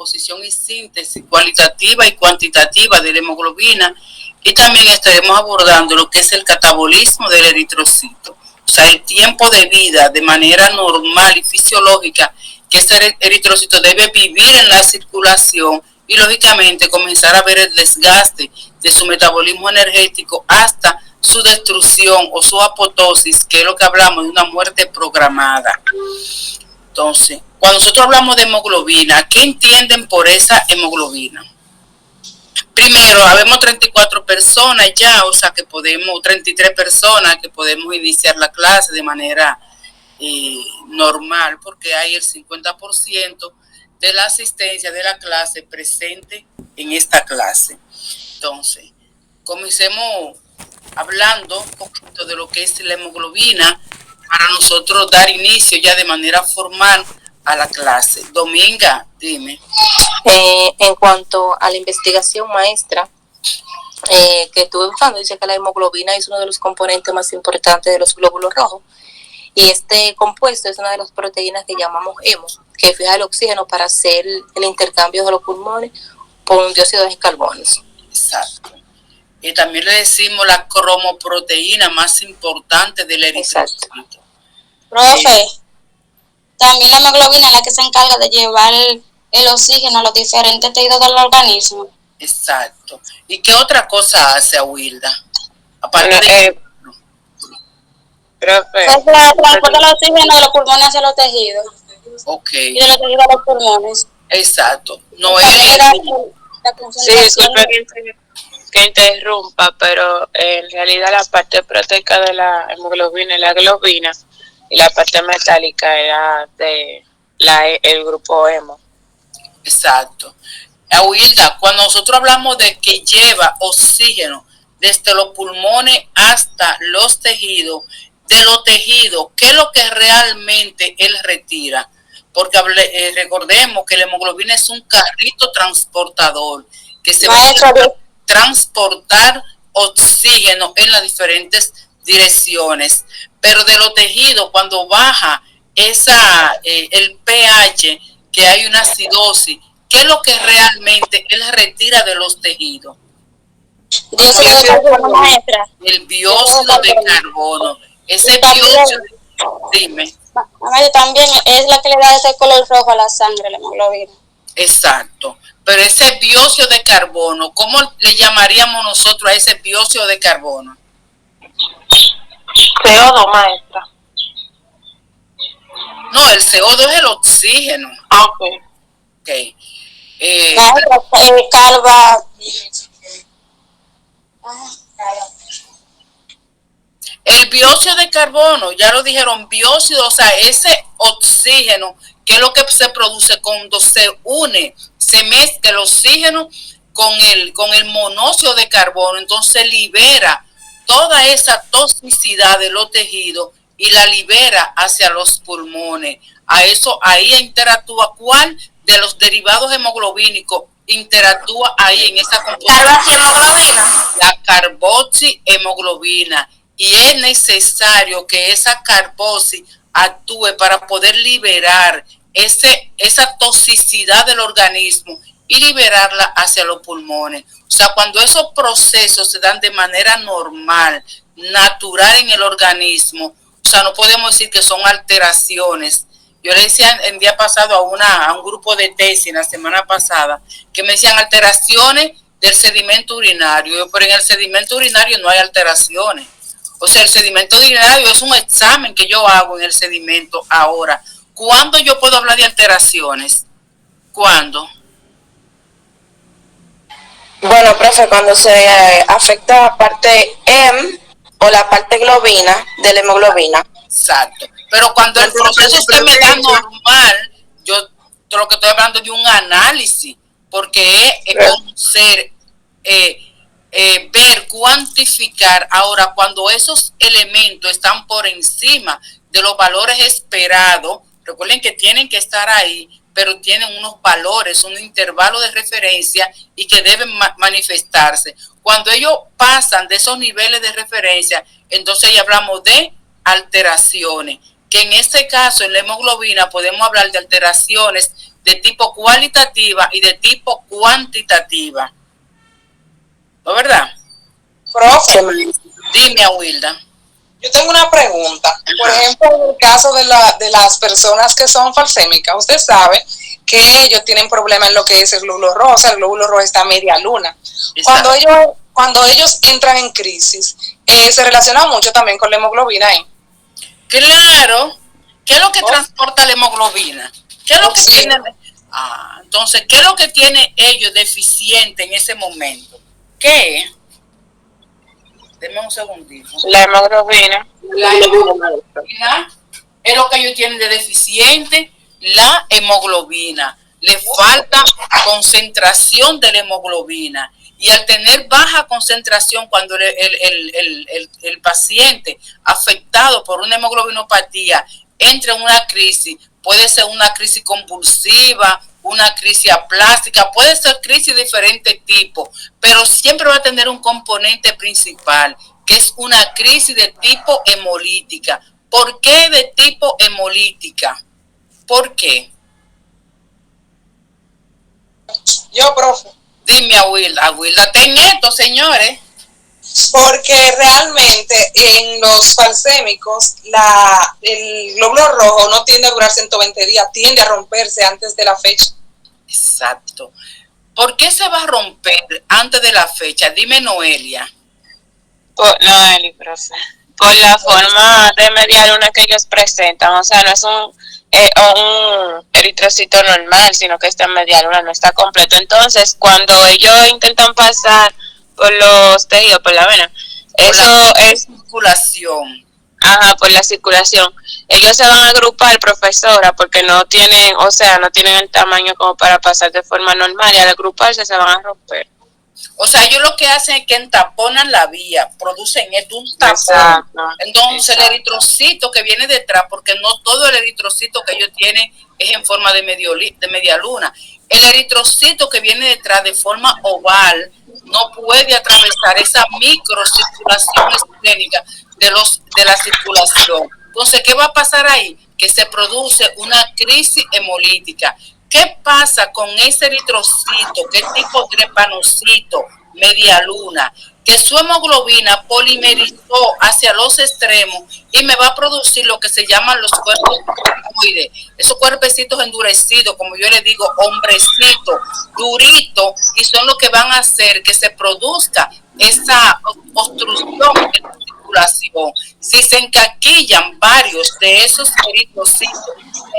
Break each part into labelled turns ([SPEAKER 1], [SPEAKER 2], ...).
[SPEAKER 1] composición y síntesis cualitativa y cuantitativa de la hemoglobina, y también estaremos abordando lo que es el catabolismo del eritrocito, o sea, el tiempo de vida de manera normal y fisiológica que ese eritrocito debe vivir en la circulación y lógicamente comenzar a ver el desgaste de su metabolismo energético hasta su destrucción o su apoptosis, que es lo que hablamos de una muerte programada. Entonces, cuando nosotros hablamos de hemoglobina, ¿qué entienden por esa hemoglobina? Primero, habemos 34 personas ya, o sea que podemos, 33 personas que podemos iniciar la clase de manera normal, porque hay el 50% de la asistencia de la clase presente en esta clase. Entonces, comencemos hablando un poquito de lo que es la hemoglobina para nosotros dar inicio ya de manera formal a la clase. Dominga, dime.
[SPEAKER 2] En cuanto a la investigación, maestra, que estuve buscando, dice que la hemoglobina es uno de los componentes más importantes de los glóbulos rojos, y este compuesto es una de las proteínas que llamamos hemo, que fija el oxígeno para hacer el intercambio de los pulmones por un dióxido de carbono.
[SPEAKER 1] Exacto. Y también le decimos la cromoproteína más importante del eritrocito.
[SPEAKER 3] Profe, también la hemoglobina es la que se encarga de llevar el oxígeno a los diferentes tejidos del organismo.
[SPEAKER 1] Exacto. ¿Y qué otra cosa hace Awilda? Aparte de
[SPEAKER 3] profe, transporta el oxígeno de los pulmones hacia los tejidos.
[SPEAKER 1] Ok.
[SPEAKER 3] Y de los tejidos a los pulmones.
[SPEAKER 1] Exacto. No
[SPEAKER 3] es
[SPEAKER 4] sí, disculpe que interrumpa, pero en realidad la parte proteica de la hemoglobina es la globina y la parte metálica era de el grupo hemo.
[SPEAKER 1] Exacto. Awilda, cuando nosotros hablamos de que lleva oxígeno desde los pulmones hasta los tejidos, de los tejidos, ¿qué es lo que realmente él retira? Porque recordemos que la hemoglobina es un carrito transportador que se va a transportar oxígeno en las diferentes direcciones, pero de los tejidos, cuando baja el pH, que hay una acidosis, ¿qué es lo que realmente él retira de los tejidos?
[SPEAKER 3] Dióxido de carbono, maestra.
[SPEAKER 1] El dióxido de carbono. Ese dióxido, dime.
[SPEAKER 3] También es la que le da ese color rojo a la sangre, la hemoglobina.
[SPEAKER 1] Exacto. Pero ese dióxido de carbono, ¿cómo le llamaríamos nosotros a ese dióxido de carbono?
[SPEAKER 4] CO2, maestra.
[SPEAKER 1] No, el CO2 es el oxígeno. Ok.
[SPEAKER 3] Calva.
[SPEAKER 1] El dióxido de carbono, ya lo dijeron, dióxido, o sea, ese oxígeno, que es lo que se produce cuando se une, se mezcla el oxígeno con el monóxido de carbono, entonces libera toda esa toxicidad de los tejidos y la libera hacia los pulmones. Ahí interactúa cuál de los derivados hemoglobínicos interactúa ahí en esa composición. La carboxihemoglobina. Y es necesario que esa carboxi actúe para poder liberar esa toxicidad del organismo y liberarla hacia los pulmones. O sea, cuando esos procesos se dan de manera normal, natural en el organismo, o sea, no podemos decir que son alteraciones. Yo le decía el día pasado a un grupo de tesis, la semana pasada, que me decían alteraciones del sedimento urinario, pero en el sedimento urinario no hay alteraciones. O sea, el sedimento urinario es un examen que yo hago en el sedimento ahora. ¿Cuándo yo puedo hablar de alteraciones? ¿Cuándo?
[SPEAKER 2] Bueno, profe, cuando se afecta la parte hemo o la parte globina de la hemoglobina.
[SPEAKER 1] Exacto. Pero cuando el proceso se me da normal, yo lo que estoy hablando de un análisis, porque es conocer, ver, cuantificar. Ahora, cuando esos elementos están por encima de los valores esperados, recuerden que tienen que estar ahí, pero tienen unos valores, un intervalo de referencia y que deben manifestarse. Cuando ellos pasan de esos niveles de referencia, entonces ya hablamos de alteraciones, que en este caso en la hemoglobina podemos hablar de alteraciones de tipo cualitativa y de tipo cuantitativa. ¿No es verdad?
[SPEAKER 5] Profe,
[SPEAKER 1] Dime, Awilda.
[SPEAKER 5] yo tengo una pregunta. Por ejemplo, en el caso de las personas que son falsémicas, usted sabe que ellos tienen problemas en lo que es el glóbulo rojo, o sea, el glóbulo rojo está a media luna. Cuando ellos entran en crisis, se relaciona mucho también con la hemoglobina ahí.
[SPEAKER 1] Claro. ¿Qué es lo que transporta la hemoglobina? ¿Qué es lo que tiene? Entonces, ¿qué es lo que tiene ellos deficiente en ese momento? ¿Qué? Deme un segundito.
[SPEAKER 4] La hemoglobina.
[SPEAKER 1] La hemoglobina es lo que ellos tienen de deficiente, la hemoglobina. Le falta concentración de la hemoglobina. Y al tener baja concentración, cuando el paciente afectado por una hemoglobinopatía entra en una crisis, puede ser una crisis convulsiva, una crisis aplástica, puede ser crisis de diferentes tipos, pero siempre va a tener un componente principal, que es una crisis de tipo hemolítica. ¿Por qué de tipo hemolítica? ¿Por qué?
[SPEAKER 5] Yo, profe.
[SPEAKER 1] Dime, Awilda, ten esto, señores.
[SPEAKER 5] Porque realmente en los falsémicos el glóbulo rojo no tiende a durar 120 días, tiende a romperse antes de la fecha.
[SPEAKER 1] Exacto. ¿Por qué se va a romper antes de la fecha? Dime, Noelia.
[SPEAKER 4] Noelia, profe. Por la forma de media luna que ellos presentan, o sea, no es un eritrocito normal, sino que esta media luna no está completo. Entonces, cuando ellos intentan pasar por los tejidos, por la vena, eso es
[SPEAKER 1] circulación.
[SPEAKER 4] Ajá, por la circulación. Ellos se van a agrupar, profesora, porque no tienen, o sea, no tienen el tamaño como para pasar de forma normal, y al agruparse se van a romper.
[SPEAKER 1] O sea, ellos lo que hacen es que entaponan la vía, producen esto, un tapón.
[SPEAKER 4] Exacto,
[SPEAKER 1] entonces el eritrocito que viene detrás, porque no todo el eritrocito que ellos tienen es en forma de media luna. El eritrocito que viene detrás de forma oval no puede atravesar esa microcirculación esclénica de la circulación. Entonces, ¿qué va a pasar ahí? Que se produce una crisis hemolítica. ¿Qué pasa con ese eritrocito, que es tipo drepanocito, media luna? Que su hemoglobina polimerizó hacia los extremos y me va a producir lo que se llaman los cuerpos cricoides. Esos cuerpecitos endurecidos, como yo les digo, hombrecitos, duritos, y son los que van a hacer que se produzca esa obstrucción en la circulación. Si se encaquillan varios de esos eritrocitos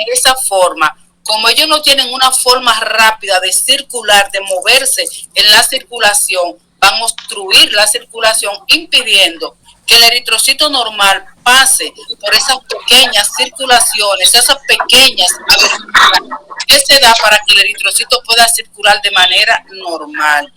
[SPEAKER 1] de esa forma, como ellos no tienen una forma rápida de circular, de moverse en la circulación, van a obstruir la circulación, impidiendo que el eritrocito normal pase por esas pequeñas circulaciones, esas pequeñas aberturas que se da para que el eritrocito pueda circular de manera normal.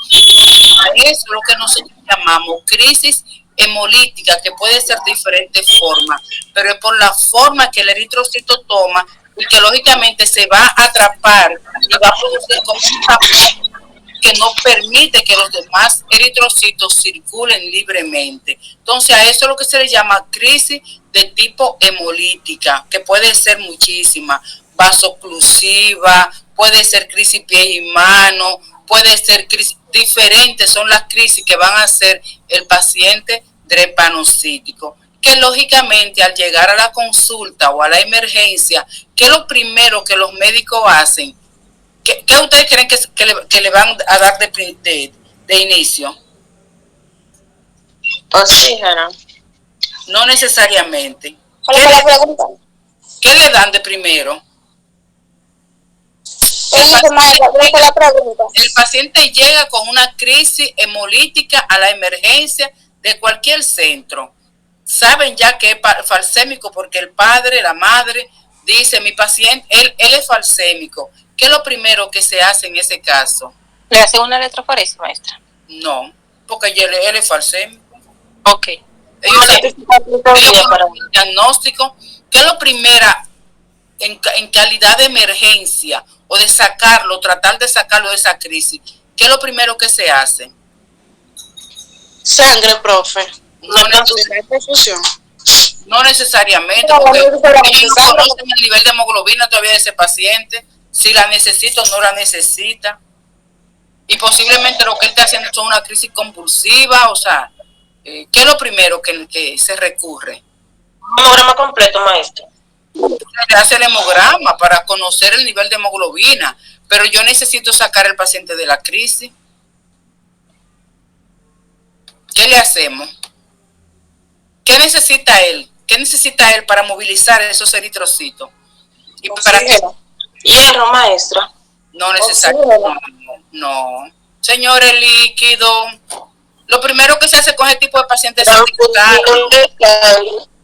[SPEAKER 1] Eso es lo que nosotros llamamos crisis hemolítica, que puede ser de diferentes formas, pero es por la forma que el eritrocito toma y que lógicamente se va a atrapar y va a producir como un tapón que no permite que los demás eritrocitos circulen libremente. Entonces, a eso es lo que se le llama crisis de tipo hemolítica, que puede ser muchísima, vasoclusiva, puede ser crisis pie y mano, puede ser crisis, diferentes son las crisis que van a hacer el paciente drepanocítico, que lógicamente al llegar a la consulta o a la emergencia, ¿qué es lo primero que los médicos hacen? ¿Qué ustedes creen que le van a dar de inicio?
[SPEAKER 4] Oxígeno.
[SPEAKER 1] No necesariamente.
[SPEAKER 3] ¿Cuál es la pregunta?
[SPEAKER 1] ¿Qué le dan de primero? El paciente llega con una crisis hemolítica a la emergencia de cualquier centro. Saben ya que es falsémico porque el padre, la madre, dice, mi paciente, él es falsémico. ¿Qué es lo primero que se hace en ese caso?
[SPEAKER 2] ¿Le hacen una electroforesis, maestra?
[SPEAKER 1] No, porque él es falsémico.
[SPEAKER 2] Ok.
[SPEAKER 1] Ellos saben un diagnóstico. ¿Qué es lo primero en calidad de emergencia o de sacarlo, tratar de sacarlo de esa crisis? ¿Qué es lo primero que se hace?
[SPEAKER 5] Sangre, profe.
[SPEAKER 1] No necesariamente, porque ellos no conocen el nivel de hemoglobina todavía de ese paciente. si la necesita o no la necesita. Y posiblemente lo que él está haciendo es una crisis compulsiva, o sea, ¿qué es lo primero que se recurre?
[SPEAKER 6] Un hemograma completo, maestro.
[SPEAKER 1] Se hace el hemograma para conocer el nivel de hemoglobina, pero yo necesito sacar al paciente de la crisis. ¿Qué le hacemos? ¿Qué necesita él? ¿Qué necesita él para movilizar esos eritrocitos? ¿Y para qué?
[SPEAKER 6] Hierro, maestra.
[SPEAKER 1] No necesariamente. No. Señores, líquido. Lo primero que se hace con ese tipo de pacientes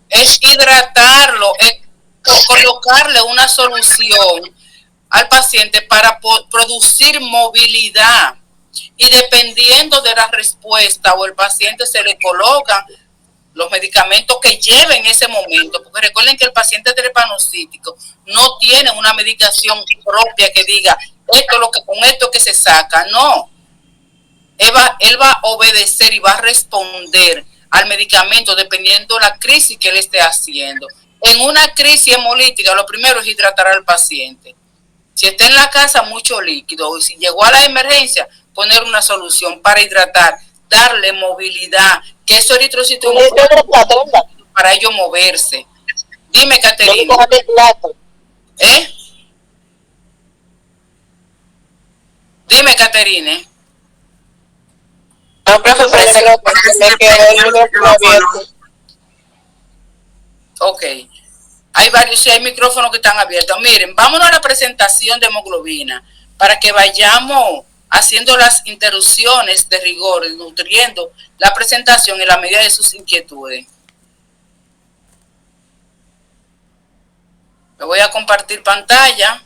[SPEAKER 1] es hidratarlo, es colocarle una solución al paciente para producir movilidad. Y dependiendo de la respuesta o el paciente se le colocan los medicamentos que lleve en ese momento, porque recuerden que el paciente trepanocítico no tiene una medicación propia que diga esto es lo que con esto que se saca, no. Él va a obedecer y va a responder al medicamento dependiendo de la crisis que él esté haciendo. En una crisis hemolítica, lo primero es hidratar al paciente. Si está en la casa, mucho líquido. Y si llegó a la emergencia, poner una solución para hidratar, darle movilidad, que eso eritrocito para ellos moverse. Dime, Caterina. ¿Eh? Dime, Caterine.
[SPEAKER 6] No, profe, parece que me quedó el micrófono abierto.
[SPEAKER 1] Ok. Hay varios, sí, hay micrófonos que están abiertos. Miren, vámonos a la presentación de hemoglobina para que vayamos haciendo las interrupciones de rigor, nutriendo la presentación en la medida de sus inquietudes. Me voy a compartir pantalla.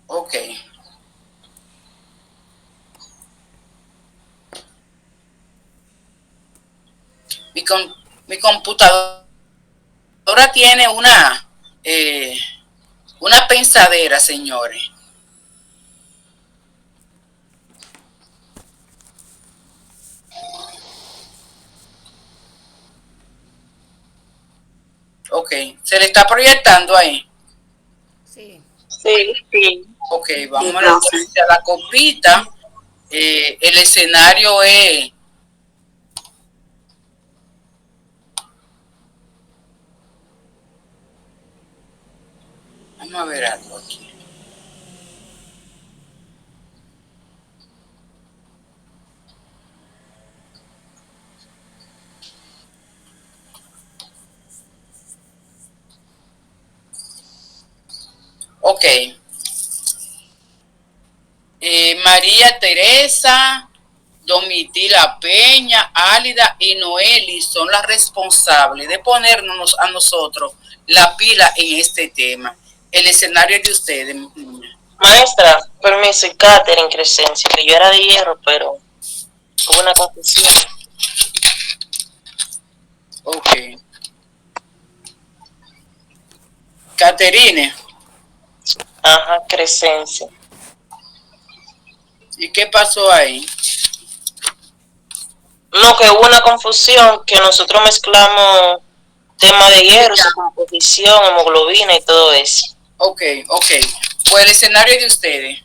[SPEAKER 1] Ok. Mi computadora tiene una pensadera, señores. Ok, ¿se le está proyectando ahí?
[SPEAKER 6] Sí.
[SPEAKER 1] Ok, vamos a la copita. El escenario es... Vamos a ver algo aquí. Ok. María Teresa, Domitila Peña, Álida y Noeli son las responsables de ponernos a nosotros la pila en este tema. El escenario de ustedes.
[SPEAKER 6] Maestra, permiso, y Catherine Crescencio, que yo era de hierro, pero hubo una confusión.
[SPEAKER 1] Ok. Caterine.
[SPEAKER 6] Ajá, Crescencio.
[SPEAKER 1] ¿Y qué pasó ahí?
[SPEAKER 6] No, que hubo una confusión, que nosotros mezclamos tema de hierro, su composición, hemoglobina y todo eso.
[SPEAKER 1] Ok. Pues el escenario de ustedes.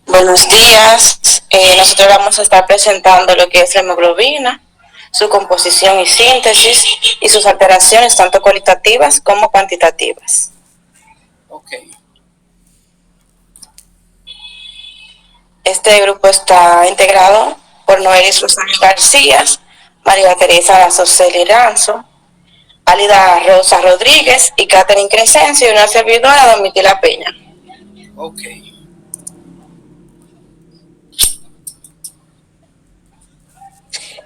[SPEAKER 7] Buenos días. Nosotros vamos a estar presentando lo que es la hemoglobina, su composición y síntesis y sus alteraciones tanto cualitativas como cuantitativas.
[SPEAKER 1] Ok.
[SPEAKER 7] Este grupo está integrado por Noelis Rosario García, María Teresa Soseli Ranzo, Álida Rosa Rodríguez y Catherine Crescencio y una servidora, Domitila Peña.
[SPEAKER 1] Ok.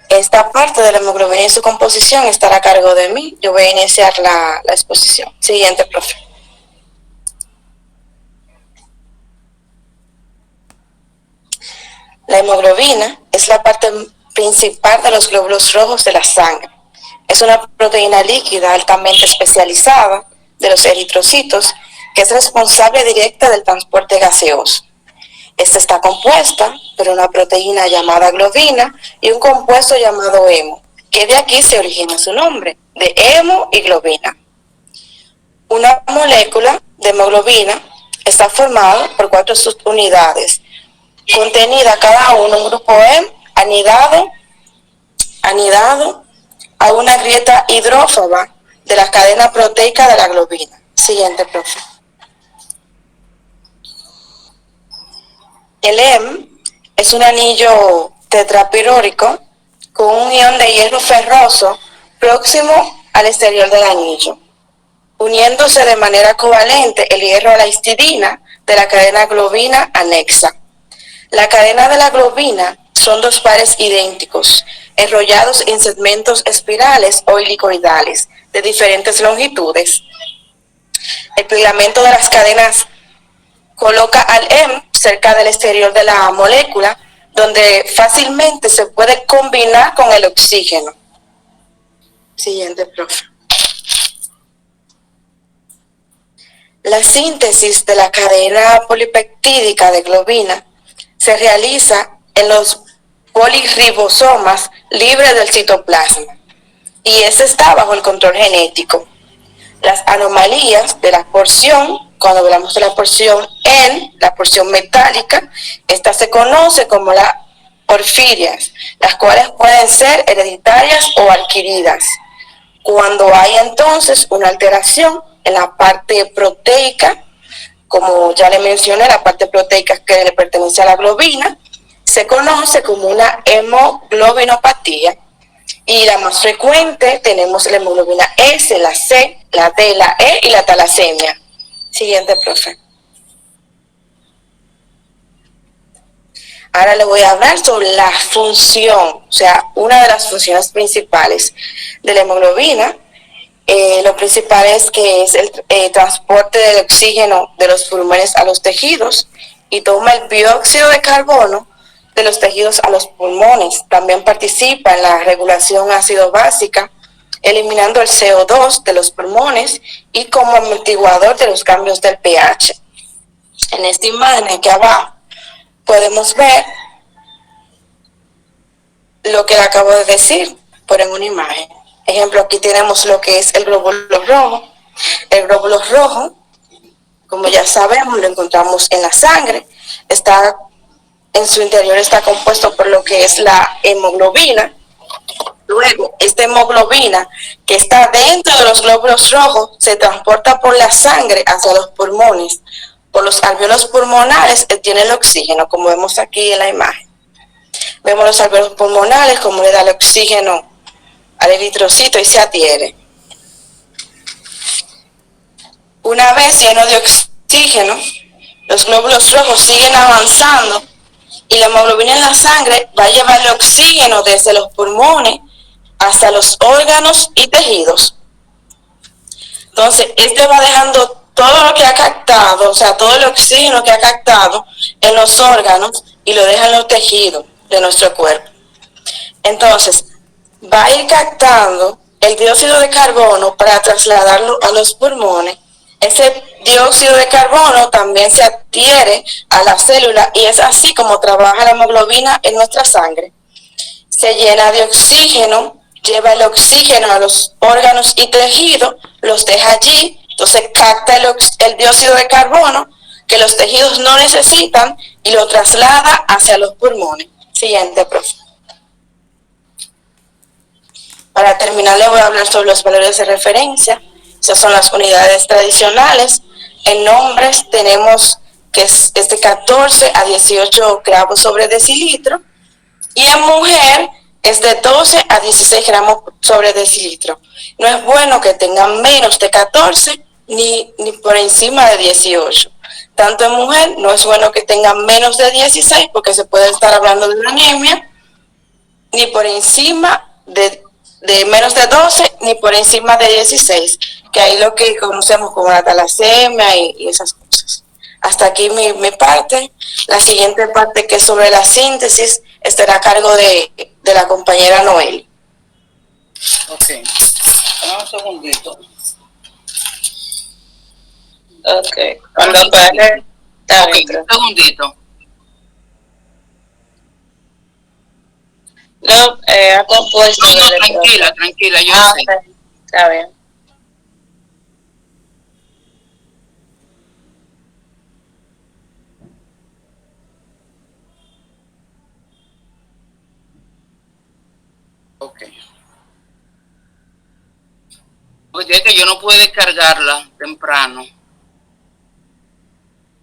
[SPEAKER 7] Esta parte de la hemoglobina y su composición estará a cargo de mí. Yo voy a iniciar la exposición. Siguiente, profe. La hemoglobina es la parte principal de los glóbulos rojos de la sangre. Es una proteína líquida altamente especializada de los eritrocitos que es responsable directa del transporte gaseoso. Esta está compuesta por una proteína llamada globina y un compuesto llamado hemo, que de aquí se origina su nombre, de hemo y globina. Una molécula de hemoglobina está formada por 4 subunidades, contenida cada uno en un grupo M anidado a una grieta hidrófoba de la cadena proteica de la globina. Siguiente, profe. El M es un anillo tetrapirórico con un ion de hierro ferroso próximo al exterior del anillo, uniéndose de manera covalente el hierro a la histidina de la cadena globina anexa. La cadena de la globina son 2 pares idénticos, enrollados en segmentos espirales o helicoidales de diferentes longitudes. El pegamento de las cadenas coloca al M cerca del exterior de la molécula, donde fácilmente se puede combinar con el oxígeno. Siguiente, profe. La síntesis de la cadena polipeptídica de globina se realiza en los polirribosomas libres del citoplasma, y ese está bajo el control genético. Las anomalías de la porción, cuando hablamos de la porción N, la porción metálica, esta se conoce como las porfirias, las cuales pueden ser hereditarias o adquiridas. Cuando hay entonces una alteración en la parte proteica, como ya le mencioné, la parte proteica que le pertenece a la globina, se conoce como una hemoglobinopatía. Y la más frecuente tenemos la hemoglobina S, la C, la D, la E y la talasemia. Siguiente, profe. Ahora le voy a hablar sobre la función, o sea, una de las funciones principales de la hemoglobina. Lo principal es que es el transporte del oxígeno de los pulmones a los tejidos y toma el dióxido de carbono de los tejidos a los pulmones. También participa en la regulación ácido-básica, eliminando el CO2 de los pulmones y como amortiguador de los cambios del pH. En esta imagen aquí abajo podemos ver lo que le acabo de decir, pero en una imagen. Ejemplo, aquí tenemos lo que es el glóbulo rojo. El glóbulo rojo, como ya sabemos, lo encontramos en la sangre. En su interior está compuesto por lo que es la hemoglobina. Luego, esta hemoglobina que está dentro de los glóbulos rojos se transporta por la sangre hacia los pulmones. Por los alvéolos pulmonares tiene el oxígeno, como vemos aquí en la imagen. Vemos los alvéolos pulmonares, como le da el oxígeno al eritrocito y se adhiere. Una vez lleno de oxígeno, los glóbulos rojos siguen avanzando y la hemoglobina en la sangre va a llevar el oxígeno desde los pulmones hasta los órganos y tejidos. Entonces, este va dejando todo lo que ha captado, o sea, todo el oxígeno que ha captado en los órganos y lo deja en los tejidos de nuestro cuerpo. Entonces, va a ir captando el dióxido de carbono para trasladarlo a los pulmones. Ese dióxido de carbono también se adhiere a la célula y es así como trabaja la hemoglobina en nuestra sangre. Se llena de oxígeno, lleva el oxígeno a los órganos y tejidos, los deja allí, entonces capta el dióxido de carbono que los tejidos no necesitan y lo traslada hacia los pulmones. Siguiente, profe. Para terminar, le voy a hablar sobre los valores de referencia. Esas son las unidades tradicionales. En hombres tenemos que es de 14 a 18 gramos sobre decilitro. Y en mujer es de 12 a 16 gramos sobre decilitro. No es bueno que tengan menos de 14 ni por encima de 18. Tanto en mujer no es bueno que tengan menos de 16 porque se puede estar hablando de una anemia, ni por encima de menos de 12 ni por encima de 16, que ahí lo que conocemos como la talasemia y esas cosas. Hasta aquí mi parte. La siguiente parte, que es sobre la síntesis, estará a cargo de la compañera Noel.
[SPEAKER 1] Ok, un segundito.
[SPEAKER 4] Ok, cuando pare, está bien.
[SPEAKER 1] Un segundito.
[SPEAKER 4] No, ha compuesto.
[SPEAKER 1] No,
[SPEAKER 4] de-
[SPEAKER 1] tranquila, yo sé.
[SPEAKER 4] Está bien.
[SPEAKER 1] Ok. Porque es que yo no pude descargarla temprano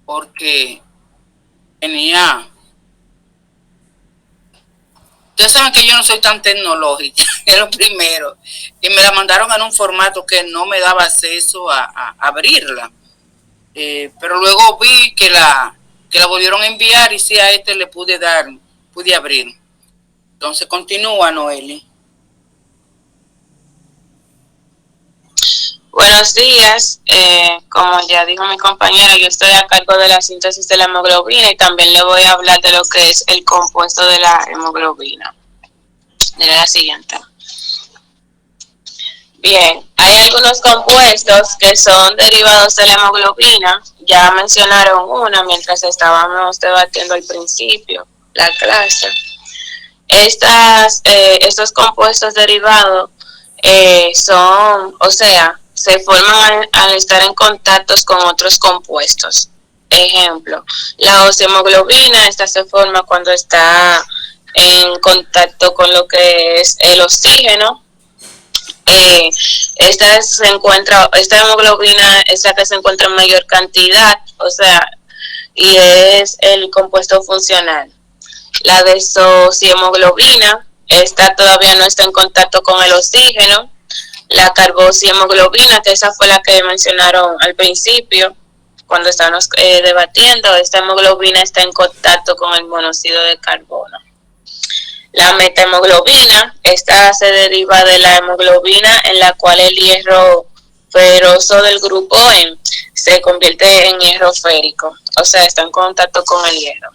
[SPEAKER 1] porque tenía... Ustedes saben que yo no soy tan tecnológica, es lo primero. Y me la mandaron en un formato que no me daba acceso a abrirla. Pero luego vi que la volvieron a enviar y sí a le pude abrir. Entonces continúa, Noeli.
[SPEAKER 4] Buenos días, como ya dijo mi compañera, yo estoy a cargo de la síntesis de la hemoglobina y también le voy a hablar de lo que es el compuesto de la hemoglobina. Mira la siguiente. Bien, hay algunos compuestos que son derivados de la hemoglobina, ya mencionaron una mientras estábamos debatiendo al principio la clase. Estos compuestos derivados son, o sea, se forman al estar en contactos con otros compuestos. Ejemplo, la oxemoglobina, esta se forma cuando está en contacto con lo que es el oxígeno. Esta hemoglobina es la que se encuentra en mayor cantidad, o sea, y es el compuesto funcional. La desoxiemoglobina, esta todavía no está en contacto con el oxígeno. La carboxiemoglobina, que esa fue la que mencionaron al principio, cuando estábamos debatiendo, esta hemoglobina está en contacto con el monóxido de carbono. La metahemoglobina, esta se deriva de la hemoglobina en la cual el hierro ferroso del grupo M se convierte en hierro férico, o sea, está en contacto con el hierro.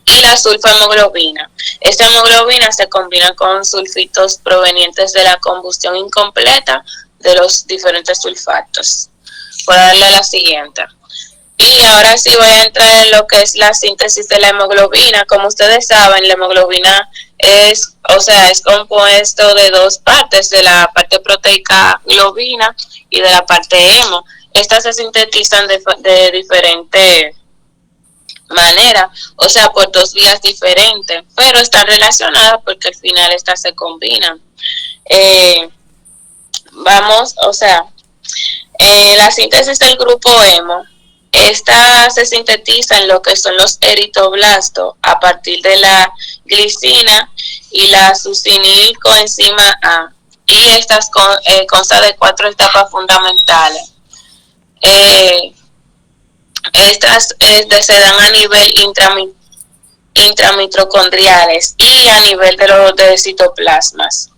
[SPEAKER 4] Y la sulfahemoglobina. Esta hemoglobina se combina con sulfitos provenientes de la combustión incompleta de los diferentes sulfatos. Voy a darle a la siguiente. Y ahora sí voy a entrar en lo que es la síntesis de la hemoglobina. Como ustedes saben, la hemoglobina es compuesto de dos partes, de la parte proteica globina y de la parte hemo. Estas se sintetizan de diferente manera, o sea, por dos vías diferentes, pero están relacionadas porque al final estas se combinan. La síntesis del grupo hemo, esta se sintetiza en lo que son los eritroblastos a partir de la glicina y la succinilcoenzima A, y estas constan de 4 etapas fundamentales. Estas se dan a nivel intramitocondriales y a nivel de los citoplasmas.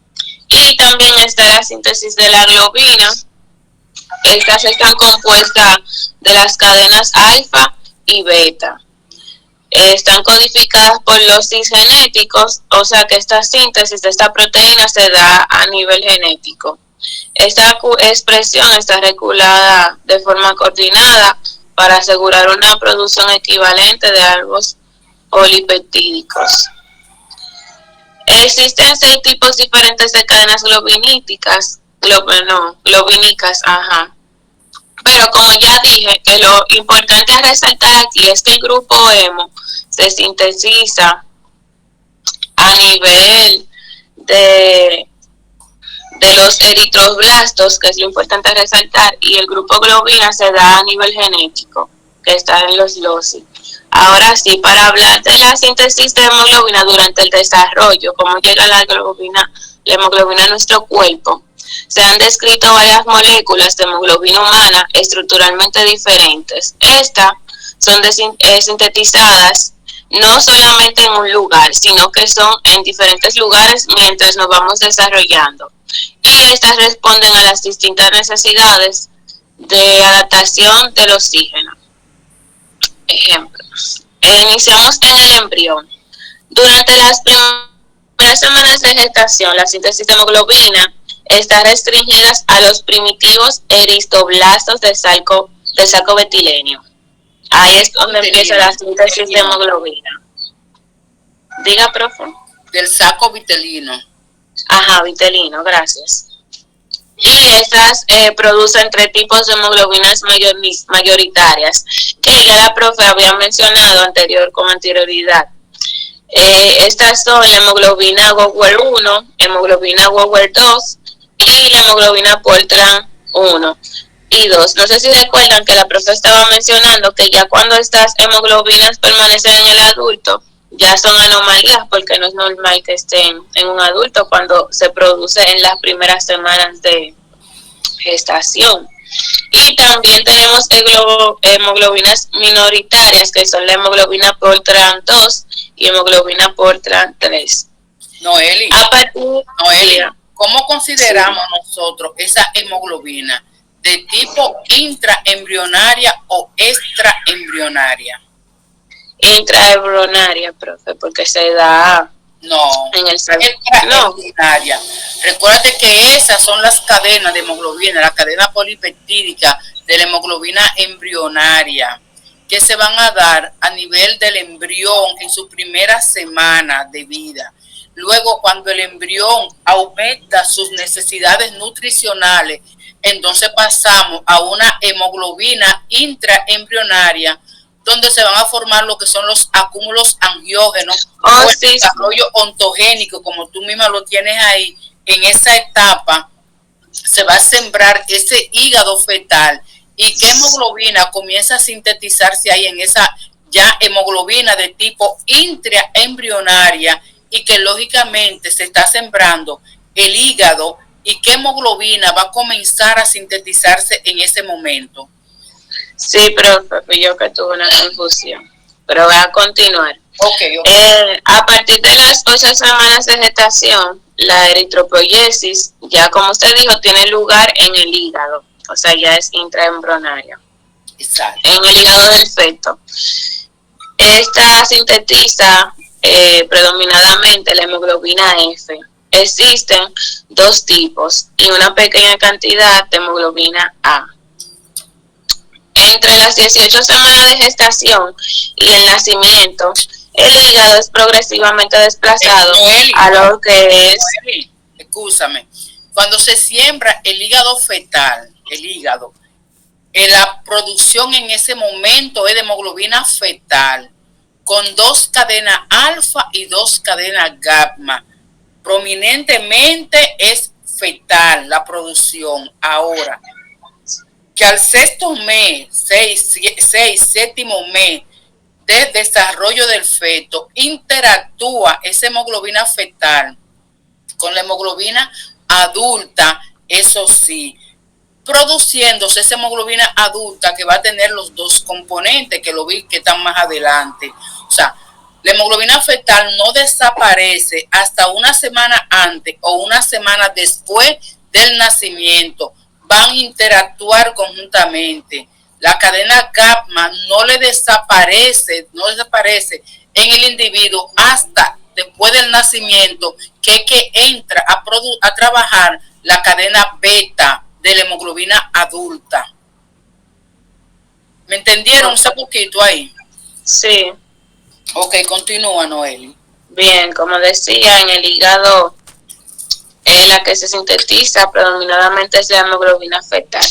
[SPEAKER 4] Y también está la síntesis de la globina. Estas están compuestas de las cadenas alfa y beta. Están codificadas por los cisgenéticos, o sea que esta síntesis de esta proteína se da a nivel genético. Esta expresión está regulada de forma coordinada para asegurar una producción equivalente de ambos polipeptídicos. Existen 6 tipos diferentes de cadenas globiníticas, Pero como ya dije, que lo importante a resaltar aquí es que el grupo hemo se sintetiza a nivel de los eritroblastos, que es lo importante resaltar, y el grupo globina se da a nivel genético, que está en los loci. Ahora sí, para hablar de la síntesis de hemoglobina durante el desarrollo, cómo llega la hemoglobina a nuestro cuerpo, se han descrito varias moléculas de hemoglobina humana estructuralmente diferentes. Estas son sintetizadas no solamente en un lugar, sino que son en diferentes lugares mientras nos vamos desarrollando. Y estas responden a las distintas necesidades de adaptación del oxígeno. Ejemplos. Iniciamos en el embrión. Durante las primeras semanas de gestación, la síntesis de hemoglobina está restringida a los primitivos eritroblastos del saco vitelíneo. Ahí es donde empieza la síntesis de hemoglobina. Diga, profe.
[SPEAKER 1] Del saco vitelino.
[SPEAKER 4] Ajá, vitelino, gracias. Y estas producen 3 tipos de hemoglobinas mayoritarias, que ya la profe había mencionado con anterioridad. Estas son la hemoglobina Gower 1, hemoglobina Gower 2 y la hemoglobina Portland 1 y 2. No sé si recuerdan que la profe estaba mencionando que ya cuando estas hemoglobinas permanecen en el adulto, ya son anomalías porque no es normal que estén en un adulto cuando se produce en las primeras semanas de gestación. Y también tenemos hemoglobinas minoritarias, que son la hemoglobina Portland 2 y hemoglobina Portland 3.
[SPEAKER 1] Noeli, ¿cómo consideramos nosotros esa hemoglobina? ¿De tipo intraembrionaria o extraembrionaria?
[SPEAKER 4] Intraembrionaria, profe, porque se da en el
[SPEAKER 1] extraembrionaria. Recuérdate que esas son las cadenas de hemoglobina, la cadena polipeptídica de la hemoglobina embrionaria, que se van a dar a nivel del embrión en su primera semana de vida. Luego, cuando el embrión aumenta sus necesidades nutricionales, entonces pasamos a una hemoglobina intraembrionaria, donde se van a formar lo que son los acúmulos angiógenos o el desarrollo ontogénico, como tú misma lo tienes ahí. En esa etapa se va a sembrar ese hígado fetal. ¿Y qué hemoglobina comienza a sintetizarse ahí en esa ya hemoglobina de tipo intraembrionaria? Y que lógicamente se está sembrando el hígado. ¿Y qué hemoglobina va a comenzar a sintetizarse en ese momento?
[SPEAKER 4] Sí, profe, yo que tuve una confusión, pero voy a continuar.
[SPEAKER 1] Okay.
[SPEAKER 4] A partir de las 8 semanas de gestación, la eritropoiesis, ya como usted dijo, tiene lugar en el hígado, o sea, ya es intraembrionaria.
[SPEAKER 1] Exacto.
[SPEAKER 4] En el hígado del feto. Esta sintetiza predominadamente la hemoglobina F. Existen dos tipos y una pequeña cantidad de hemoglobina A. Entre las 18 semanas de gestación y el nacimiento, el hígado es progresivamente desplazado a lo que es...
[SPEAKER 1] Escúchame, cuando se siembra el hígado fetal, la producción en ese momento es de hemoglobina fetal, con 2 cadenas alfa y 2 cadenas gamma. Prominentemente es fetal la producción. Ahora, que al sexto mes, séptimo mes de desarrollo del feto, interactúa esa hemoglobina fetal con la hemoglobina adulta, eso sí, produciéndose esa hemoglobina adulta que va a tener los 2 componentes, que lo vi que están más adelante. O sea, la hemoglobina fetal no desaparece hasta una semana antes o una semana después del nacimiento. Van a interactuar conjuntamente. La cadena gamma no desaparece en el individuo hasta después del nacimiento, que entra a trabajar la cadena beta de la hemoglobina adulta. ¿Me entendieron un poquito ahí?
[SPEAKER 4] Sí.
[SPEAKER 1] Ok, continúa, Noeli.
[SPEAKER 4] Bien, como decía, en el hígado la que se sintetiza predominantemente es la hemoglobina fetal.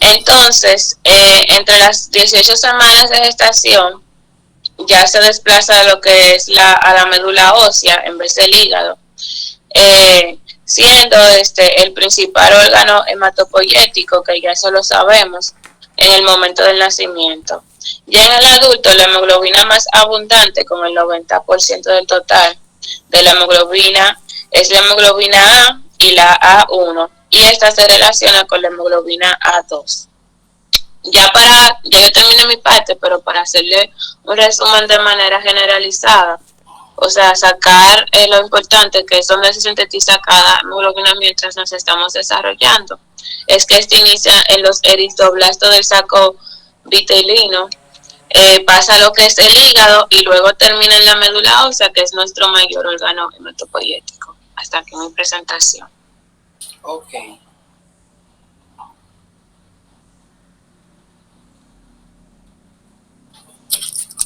[SPEAKER 4] Entonces, entre las 18 semanas de gestación, ya se desplaza lo que es a la médula ósea en vez del hígado, siendo el principal órgano hematopoyético, que ya eso lo sabemos, en el momento del nacimiento. Ya en el adulto, la hemoglobina más abundante, con el 90% del total de la hemoglobina, es la hemoglobina A y la A1, y esta se relaciona con la hemoglobina A2. Ya yo terminé mi parte, pero para hacerle un resumen de manera generalizada, o sea, sacar lo importante, que es donde se sintetiza cada hemoglobina mientras nos estamos desarrollando, es que este inicia en los eritroblastos del saco vitelino, pasa a lo que es el hígado y luego termina en la médula ósea, que es nuestro mayor órgano hematopoyético. Hasta aquí mi presentación.
[SPEAKER 1] Ok.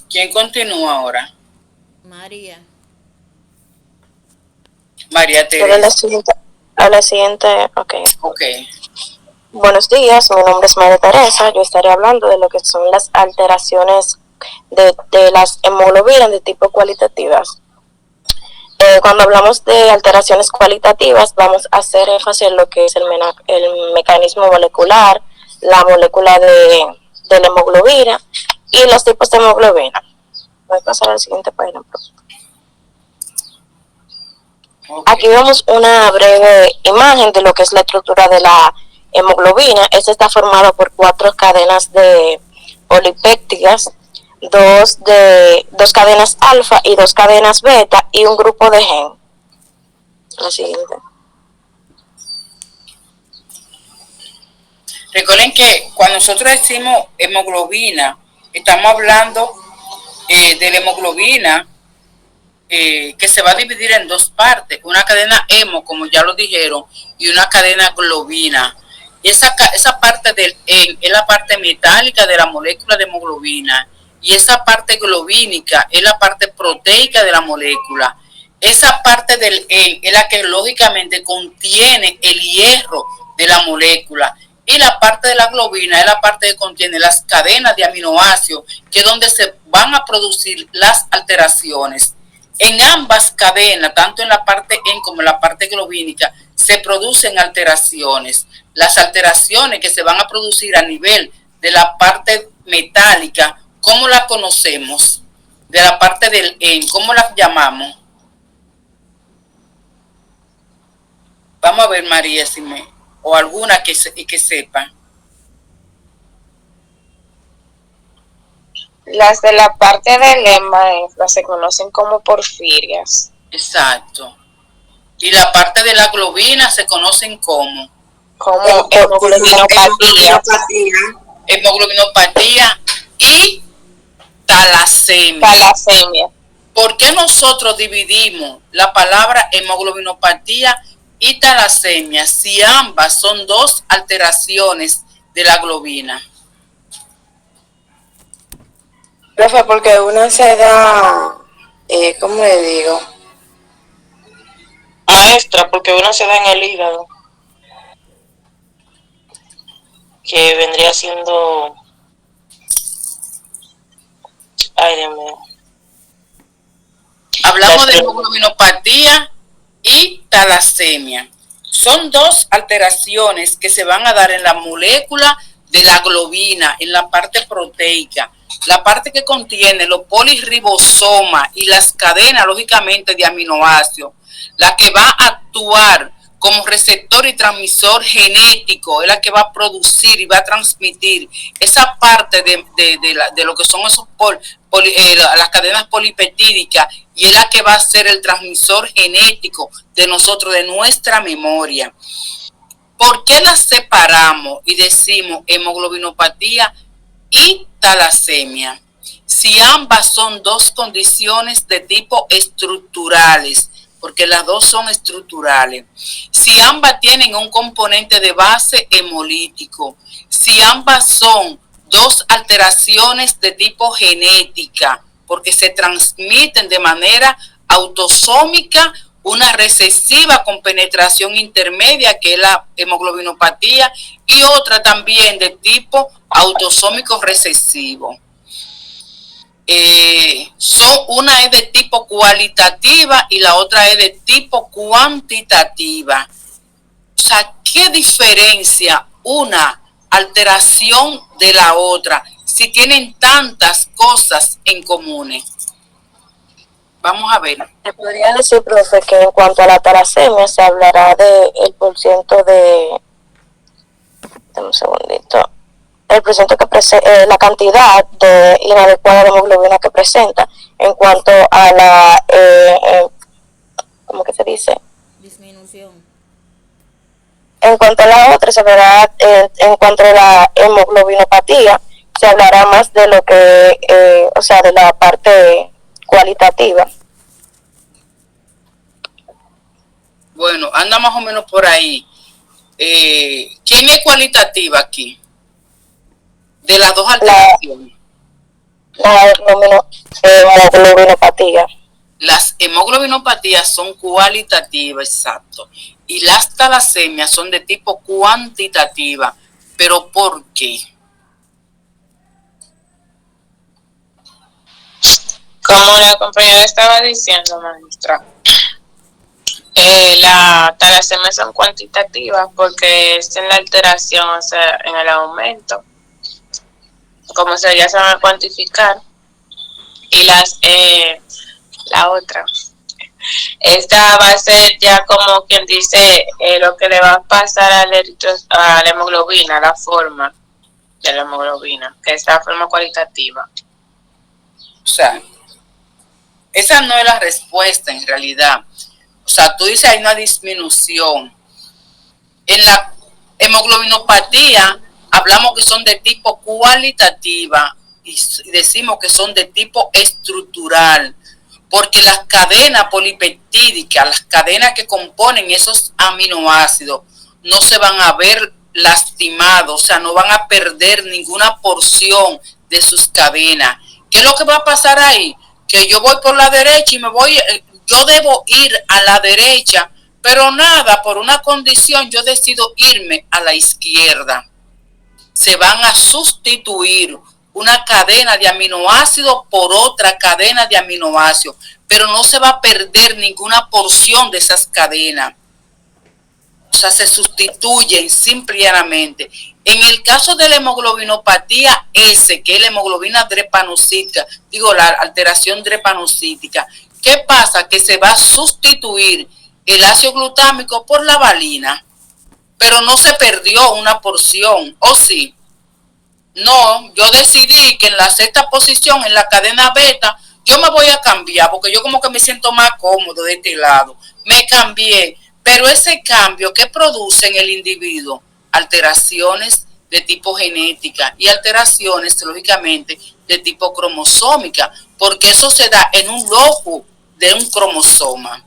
[SPEAKER 1] ¿Quién continúa ahora?
[SPEAKER 8] María.
[SPEAKER 1] María Teresa.
[SPEAKER 9] A la siguiente, ok.
[SPEAKER 1] Ok.
[SPEAKER 9] Buenos días, mi nombre es María Teresa. Yo estaré hablando de lo que son las alteraciones de las hemoglobinas de tipo cualitativas. Cuando hablamos de alteraciones cualitativas, vamos a hacer énfasis en lo que es el mecanismo molecular, la molécula de la hemoglobina y los tipos de hemoglobina. Voy a pasar a la siguiente página. Okay. Aquí vemos una breve imagen de lo que es la estructura de la hemoglobina. Esta está formada por 4 cadenas de polipéptidas, dos cadenas alfa y 2 cadenas beta y un grupo de gen. La siguiente.
[SPEAKER 1] Recuerden que cuando nosotros decimos hemoglobina, estamos hablando de la hemoglobina que se va a dividir en 2 partes, una cadena hemo, como ya lo dijeron, y una cadena globina. Esa parte del hemo es la parte metálica de la molécula de hemoglobina, y esa parte globínica es la parte proteica de la molécula. Esa parte del hemo es la que lógicamente contiene el hierro de la molécula, y la parte de la globina es la parte que contiene las cadenas de aminoácidos, que es donde se van a producir las alteraciones. En ambas cadenas, tanto en la parte hemo como en la parte globínica, se producen alteraciones. Las alteraciones que se van a producir a nivel de la parte metálica, ¿cómo la conocemos? De la parte del hemo, ¿cómo la llamamos? Vamos a ver, María, o alguna que sepa.
[SPEAKER 4] Las de la parte del hema se conocen como porfirias.
[SPEAKER 1] Exacto. Y la parte de la globina se conocen como
[SPEAKER 4] hemoglobinopatía.
[SPEAKER 1] Hemoglobinopatía y talasemia. ¿Por qué nosotros dividimos la palabra hemoglobinopatía y talasemia si ambas son 2 alteraciones de la globina?
[SPEAKER 7] Profe, porque una se da, ¿cómo le digo?
[SPEAKER 6] Maestra, porque una se da en el hígado, que vendría siendo, ay Dios mío.
[SPEAKER 1] Hablamos de hemoglobinopatía y talasemia. Son 2 alteraciones que se van a dar en la molécula de la globina, en la parte proteica, la parte que contiene los polirribosomas y las cadenas, lógicamente, de aminoácidos, la que va a actuar como receptor y transmisor genético, es la que va a producir y va a transmitir esa parte de lo que son esos las cadenas polipeptídicas, y es la que va a ser el transmisor genético de nosotros, de nuestra memoria. ¿Por qué las separamos y decimos hemoglobinopatía y talasemia? Si ambas son 2 condiciones de tipo estructurales, porque las 2 son estructurales. Si ambas tienen un componente de base hemolítico, si ambas son 2 alteraciones de tipo genética, porque se transmiten de manera autosómica, una recesiva con penetración intermedia, que es la hemoglobinopatía, y otra también de tipo autosómico recesivo. Una es de tipo cualitativa y la otra es de tipo cuantitativa. O sea, ¿qué diferencia una alteración de la otra si tienen tantas cosas en común? Vamos a ver.
[SPEAKER 9] Te podría decir, profe, que en cuanto a la talasemia se hablará del porciento de... Dame un segundito. El porciento que presenta, la cantidad de inadecuada de hemoglobina que presenta. En cuanto a la... ¿cómo que se dice?
[SPEAKER 8] Disminución.
[SPEAKER 9] En cuanto a la otra, se verá, en cuanto a la hemoglobinopatía, se hablará más de lo que, o sea, de la parte cualitativa.
[SPEAKER 1] Bueno, anda más o menos por ahí. ¿Quién es cualitativa aquí? De las 2 alteraciones.
[SPEAKER 9] La hemoglobinopatía.
[SPEAKER 1] Las hemoglobinopatías son cualitativas, exacto. Y las talasemias son de tipo cuantitativa. ¿Pero por qué?
[SPEAKER 4] Como la compañera estaba diciendo, maestra, las talasemia son cuantitativas porque es en la alteración, o sea, en el aumento, como se ya sabe cuantificar. Y la otra, esta va a ser ya como quien dice lo que le va a pasar a la hemoglobina, la forma de la hemoglobina, que es la forma cualitativa.
[SPEAKER 1] O sea, esa no es la respuesta en realidad. O sea, tú dices hay una disminución. En la hemoglobinopatía hablamos que son de tipo cualitativa y decimos que son de tipo estructural, porque las cadenas polipeptídicas, las cadenas que componen esos aminoácidos, no se van a ver lastimados, o sea, no van a perder ninguna porción de sus cadenas. ¿Qué es lo que va a pasar ahí? Que yo voy por la derecha y yo debo ir a la derecha, pero nada, por una condición yo decido irme a la izquierda. Se van a sustituir una cadena de aminoácidos por otra cadena de aminoácidos, pero no se va a perder ninguna porción de esas cadenas. O sea, se sustituyen simplemente. En el caso de la hemoglobinopatía S, que es la hemoglobina drepanocítica, la alteración drepanocítica, ¿qué pasa? Que se va a sustituir el ácido glutámico por la valina, pero no se perdió una porción, ¿o sí? No, yo decidí que en la sexta posición, en la cadena beta, yo me voy a cambiar, porque yo como que me siento más cómodo de este lado. Me cambié, pero ese cambio, ¿qué produce en el individuo? Alteraciones de tipo genética y alteraciones, lógicamente, de tipo cromosómica, porque eso se da en un loco de un cromosoma.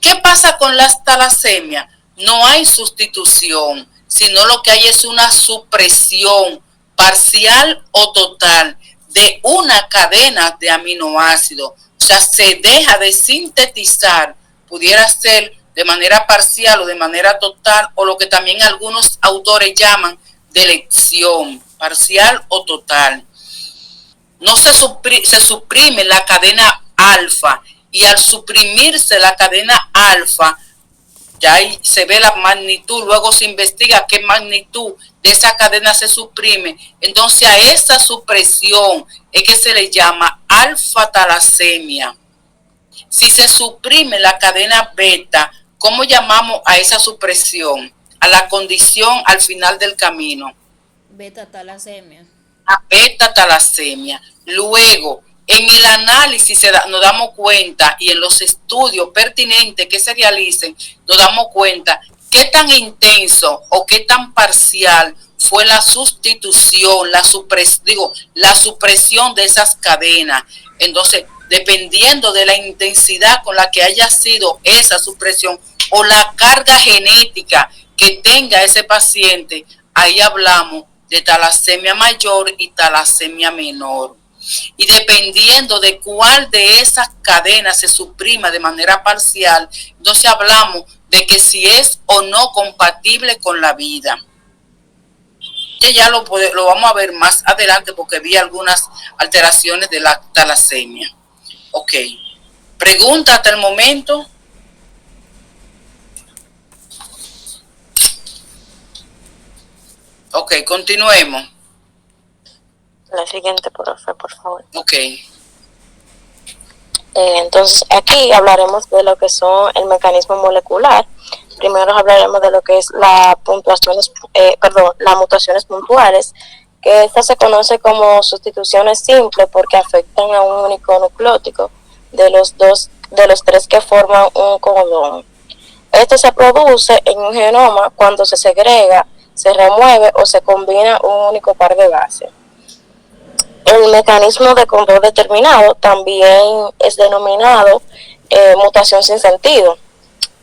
[SPEAKER 1] ¿Qué pasa con las talasemias? No hay sustitución, sino lo que hay es una supresión parcial o total de una cadena de aminoácidos. O sea, se deja de sintetizar, pudiera ser de manera parcial o de manera total, o lo que también algunos autores llaman delección, parcial o total. No se suprime la cadena alfa, y al suprimirse la cadena alfa, ya ahí se ve la magnitud, luego se investiga qué magnitud de esa cadena se suprime. Entonces a esa supresión es que se le llama alfa-talasemia. Si se suprime la cadena beta, ¿cómo llamamos a esa supresión? A la condición al final del camino.
[SPEAKER 8] Beta-talasemia.
[SPEAKER 1] A beta-talasemia. Luego, en el análisis nos damos cuenta, y en los estudios pertinentes que se realicen, nos damos cuenta qué tan intenso o qué tan parcial fue la sustitución, la supresión de esas cadenas. Entonces, dependiendo de la intensidad con la que haya sido esa supresión o la carga genética que tenga ese paciente, ahí hablamos de talasemia mayor y talasemia menor. Y dependiendo de cuál de esas cadenas se suprima de manera parcial, entonces hablamos de que si es o no compatible con la vida. Que ya lo vamos a ver más adelante porque vi algunas alteraciones de la talasemia. Ok. ¿Pregunta hasta el momento? Ok, continuemos.
[SPEAKER 9] La siguiente, profe, por favor.
[SPEAKER 1] Ok.
[SPEAKER 9] Entonces, aquí hablaremos de lo que son el mecanismo molecular. Primero hablaremos de lo que es las mutaciones puntuales, que esta se conoce como sustituciones simples porque afectan a un único nucleótido de los tres que forman un codón. Esto se produce en un genoma cuando se segrega, se remueve o se combina un único par de bases. El mecanismo de control determinado también es denominado mutación sin sentido.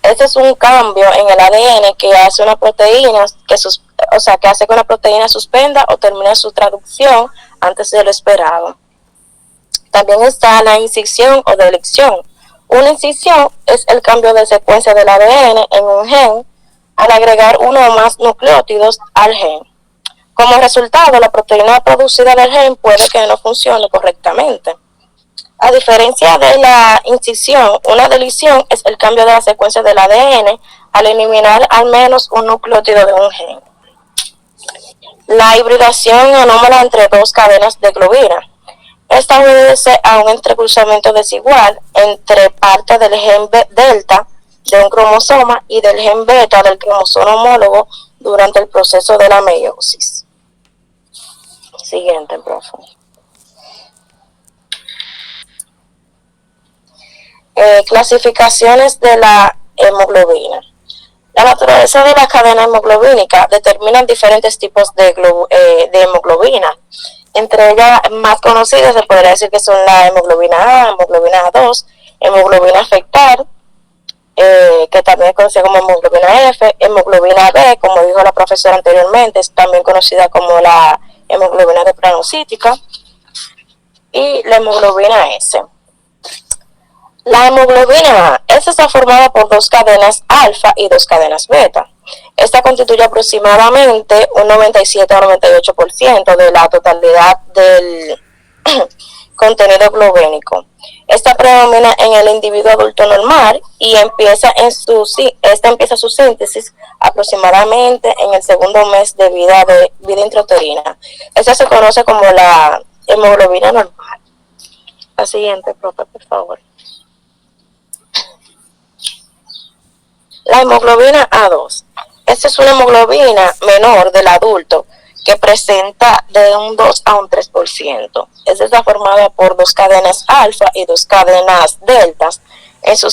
[SPEAKER 9] Este es un cambio en el ADN que hace una proteína que hace que una proteína suspenda o termine su traducción antes de lo esperado. También está la incisión o delección. Una incisión es el cambio de secuencia del ADN en un gen al agregar uno o más nucleótidos al gen. Como resultado, la proteína producida del gen puede que no funcione correctamente. A diferencia de la incisión, una deleción es el cambio de la secuencia del ADN al eliminar al menos un nucleótido de un gen. La hibridación anómala entre dos cadenas de globina. Esta obedece a un entrecruzamiento desigual entre parte del gen delta de un cromosoma y del gen beta del cromosoma homólogo durante el proceso de la meiosis. Siguiente, profe. Clasificaciones de la hemoglobina. La naturaleza de la cadena hemoglobínica determina diferentes tipos de hemoglobina. Entre ellas más conocidas se podría decir que son la hemoglobina A, hemoglobina A2, hemoglobina fetal, que también es conocida como hemoglobina F, hemoglobina B, como dijo la profesora anteriormente, es también conocida como la hemoglobina granulocítica, y la hemoglobina S. La hemoglobina A, esta está formada por dos cadenas alfa y dos cadenas beta. Esta constituye aproximadamente un 97 a 98% de la totalidad del contenido globínico. Esta predomina en el individuo adulto normal y empieza su síntesis aproximadamente en el segundo mes de vida intrauterina. Esta se conoce como la hemoglobina normal. La siguiente, profe, por favor. La hemoglobina A2. Esta es una hemoglobina menor del adulto que presenta de un 2 a un 3%. Esta está formada por dos cadenas alfa y dos cadenas deltas. En su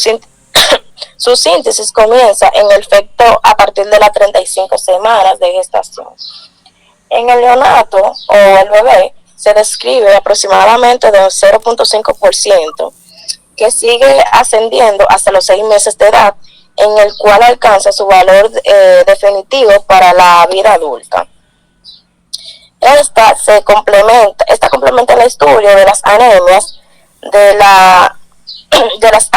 [SPEAKER 9] síntesis comienza en el feto a partir de las 35 semanas de gestación. En el neonato o el bebé se describe aproximadamente de un 0.5%, que sigue ascendiendo hasta los 6 meses de edad, en el cual alcanza su valor definitivo para la vida adulta. Esta complementa el estudio de las anemias, de las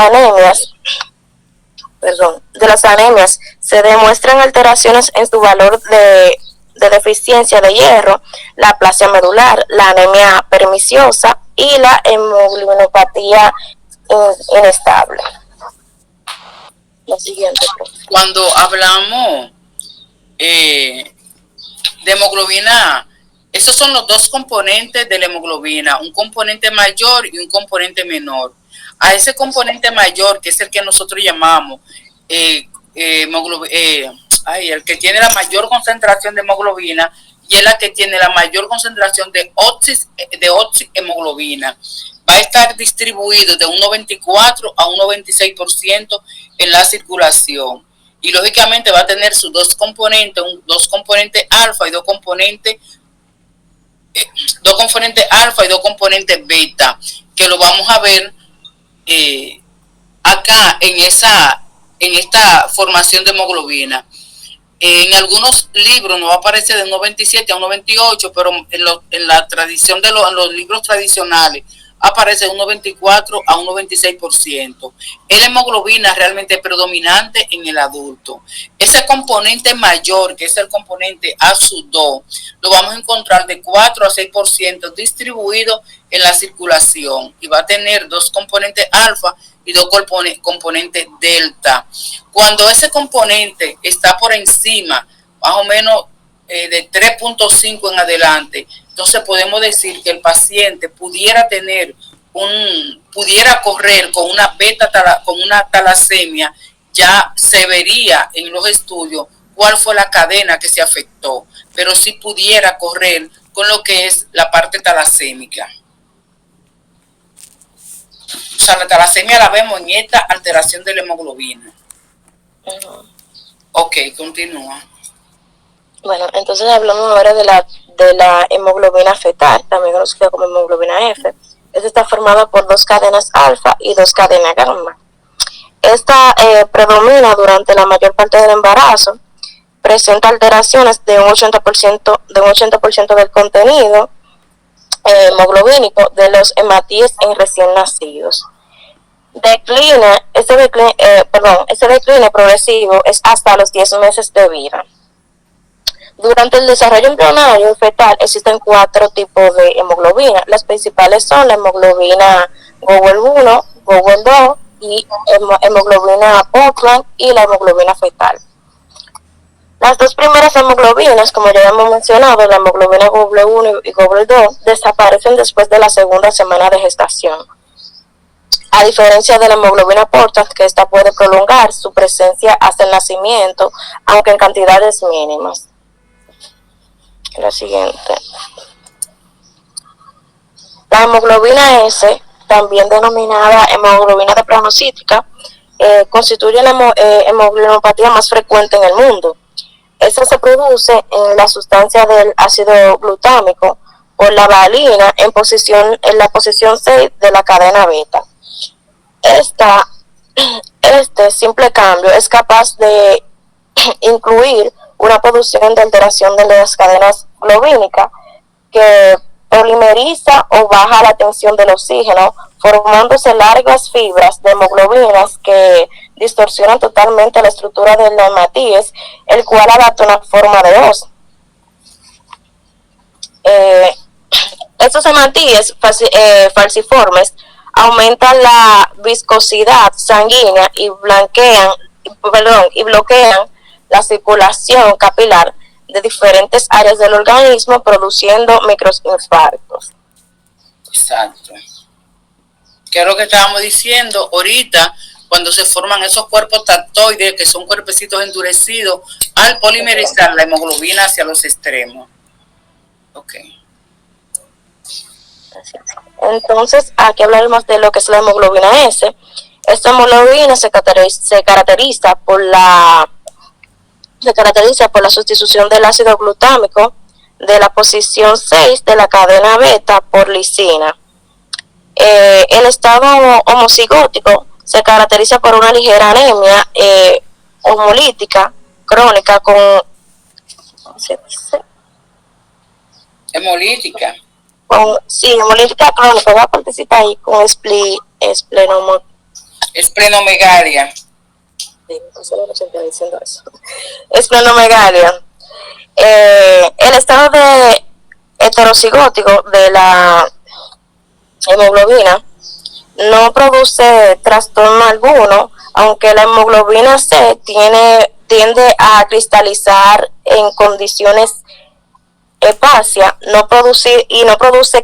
[SPEAKER 9] anemias se demuestran alteraciones en su valor de deficiencia de hierro, la aplasia medular, la anemia perniciosa y la hemoglobinopatía inestable. La siguiente.
[SPEAKER 1] Cuando hablamos de hemoglobina A, esos son los dos componentes de la hemoglobina, un componente mayor y un componente menor. A ese componente mayor, que es el que nosotros llamamos el que tiene la mayor concentración de hemoglobina, y es la que tiene la mayor concentración de oxihemoglobina. Va a estar distribuido de un 94 a un 96% en la circulación. Y lógicamente va a tener sus dos componentes alfa y dos componentes alfa y dos componentes beta, que lo vamos a ver acá en esta formación de hemoglobina. En algunos libros nos aparece de un 97 a un 98, pero en la tradición en los libros tradicionales aparece de un 94 a un 96%. Es la hemoglobina realmente predominante en el adulto. Ese componente mayor, que es el componente A2, lo vamos a encontrar de 4 a 6% distribuido en la circulación, y va a tener dos componentes alfa y dos componentes delta. Cuando ese componente está por encima, más o menos de 3.5 en adelante, entonces podemos decir que el paciente pudiera correr con una talasemia. Ya se vería en los estudios cuál fue la cadena que se afectó, pero sí pudiera correr con lo que es la parte talasémica. O sea, la talasemia la vemos en esta alteración de la hemoglobina. Ok, continúa.
[SPEAKER 9] Bueno, entonces hablamos ahora de la hemoglobina fetal, también conocida como hemoglobina F. Esta está formada por dos cadenas alfa y dos cadenas gamma. Esta predomina durante la mayor parte del embarazo, presenta alteraciones de un 80% del contenido hemoglobínico de los hematíes en recién nacidos. Ese decline progresivo es hasta los 10 meses de vida. Durante el desarrollo embrionario fetal existen 4 tipos de hemoglobina. Las principales son la hemoglobina Gobel 1, Gobel 2 y hemoglobina Portland y la hemoglobina fetal. Las dos primeras hemoglobinas, como ya hemos mencionado, la hemoglobina Gobel 1 y Gobel 2, desaparecen después de la segunda semana de gestación. A diferencia de la hemoglobina Portland, que esta puede prolongar su presencia hasta el nacimiento, aunque en cantidades mínimas. La siguiente. La hemoglobina S, también denominada hemoglobina de plasmocítica, constituye la hemoglobinopatía más frecuente en el mundo. Esta se produce en la sustancia del ácido glutámico por la valina en la posición 6 de la cadena beta. Este simple cambio es capaz de incluir una producción de alteración de las cadenas globínicas que polimeriza o baja la tensión del oxígeno, formándose largas fibras de hemoglobinas que distorsionan totalmente la estructura del hematíes, el cual adapta una forma de hoz. Estos hematíes falciformes aumentan la viscosidad sanguínea y bloquean la circulación capilar de diferentes áreas del organismo, produciendo microinfartos.
[SPEAKER 1] Exacto. Que es lo que estábamos diciendo ahorita, cuando se forman esos cuerpos tactoides, que son cuerpecitos endurecidos, al polimerizar la hemoglobina hacia los extremos. Ok.
[SPEAKER 9] Entonces, aquí hablaremos de lo que es la hemoglobina S. Esta hemoglobina se caracteriza por la sustitución del ácido glutámico de la posición 6 de la cadena beta por lisina. El estado homocigótico se caracteriza por una ligera anemia hemolítica crónica con... ¿cómo se dice?
[SPEAKER 1] Hemolítica.
[SPEAKER 9] Sí, hemolítica crónica. Voy a participar ahí con
[SPEAKER 1] esplenomegalia.
[SPEAKER 9] Esplenomegalia. El estado de heterocigótico de la hemoglobina no produce trastorno alguno, aunque la hemoglobina C tiende a cristalizar en condiciones hepáceas, no produce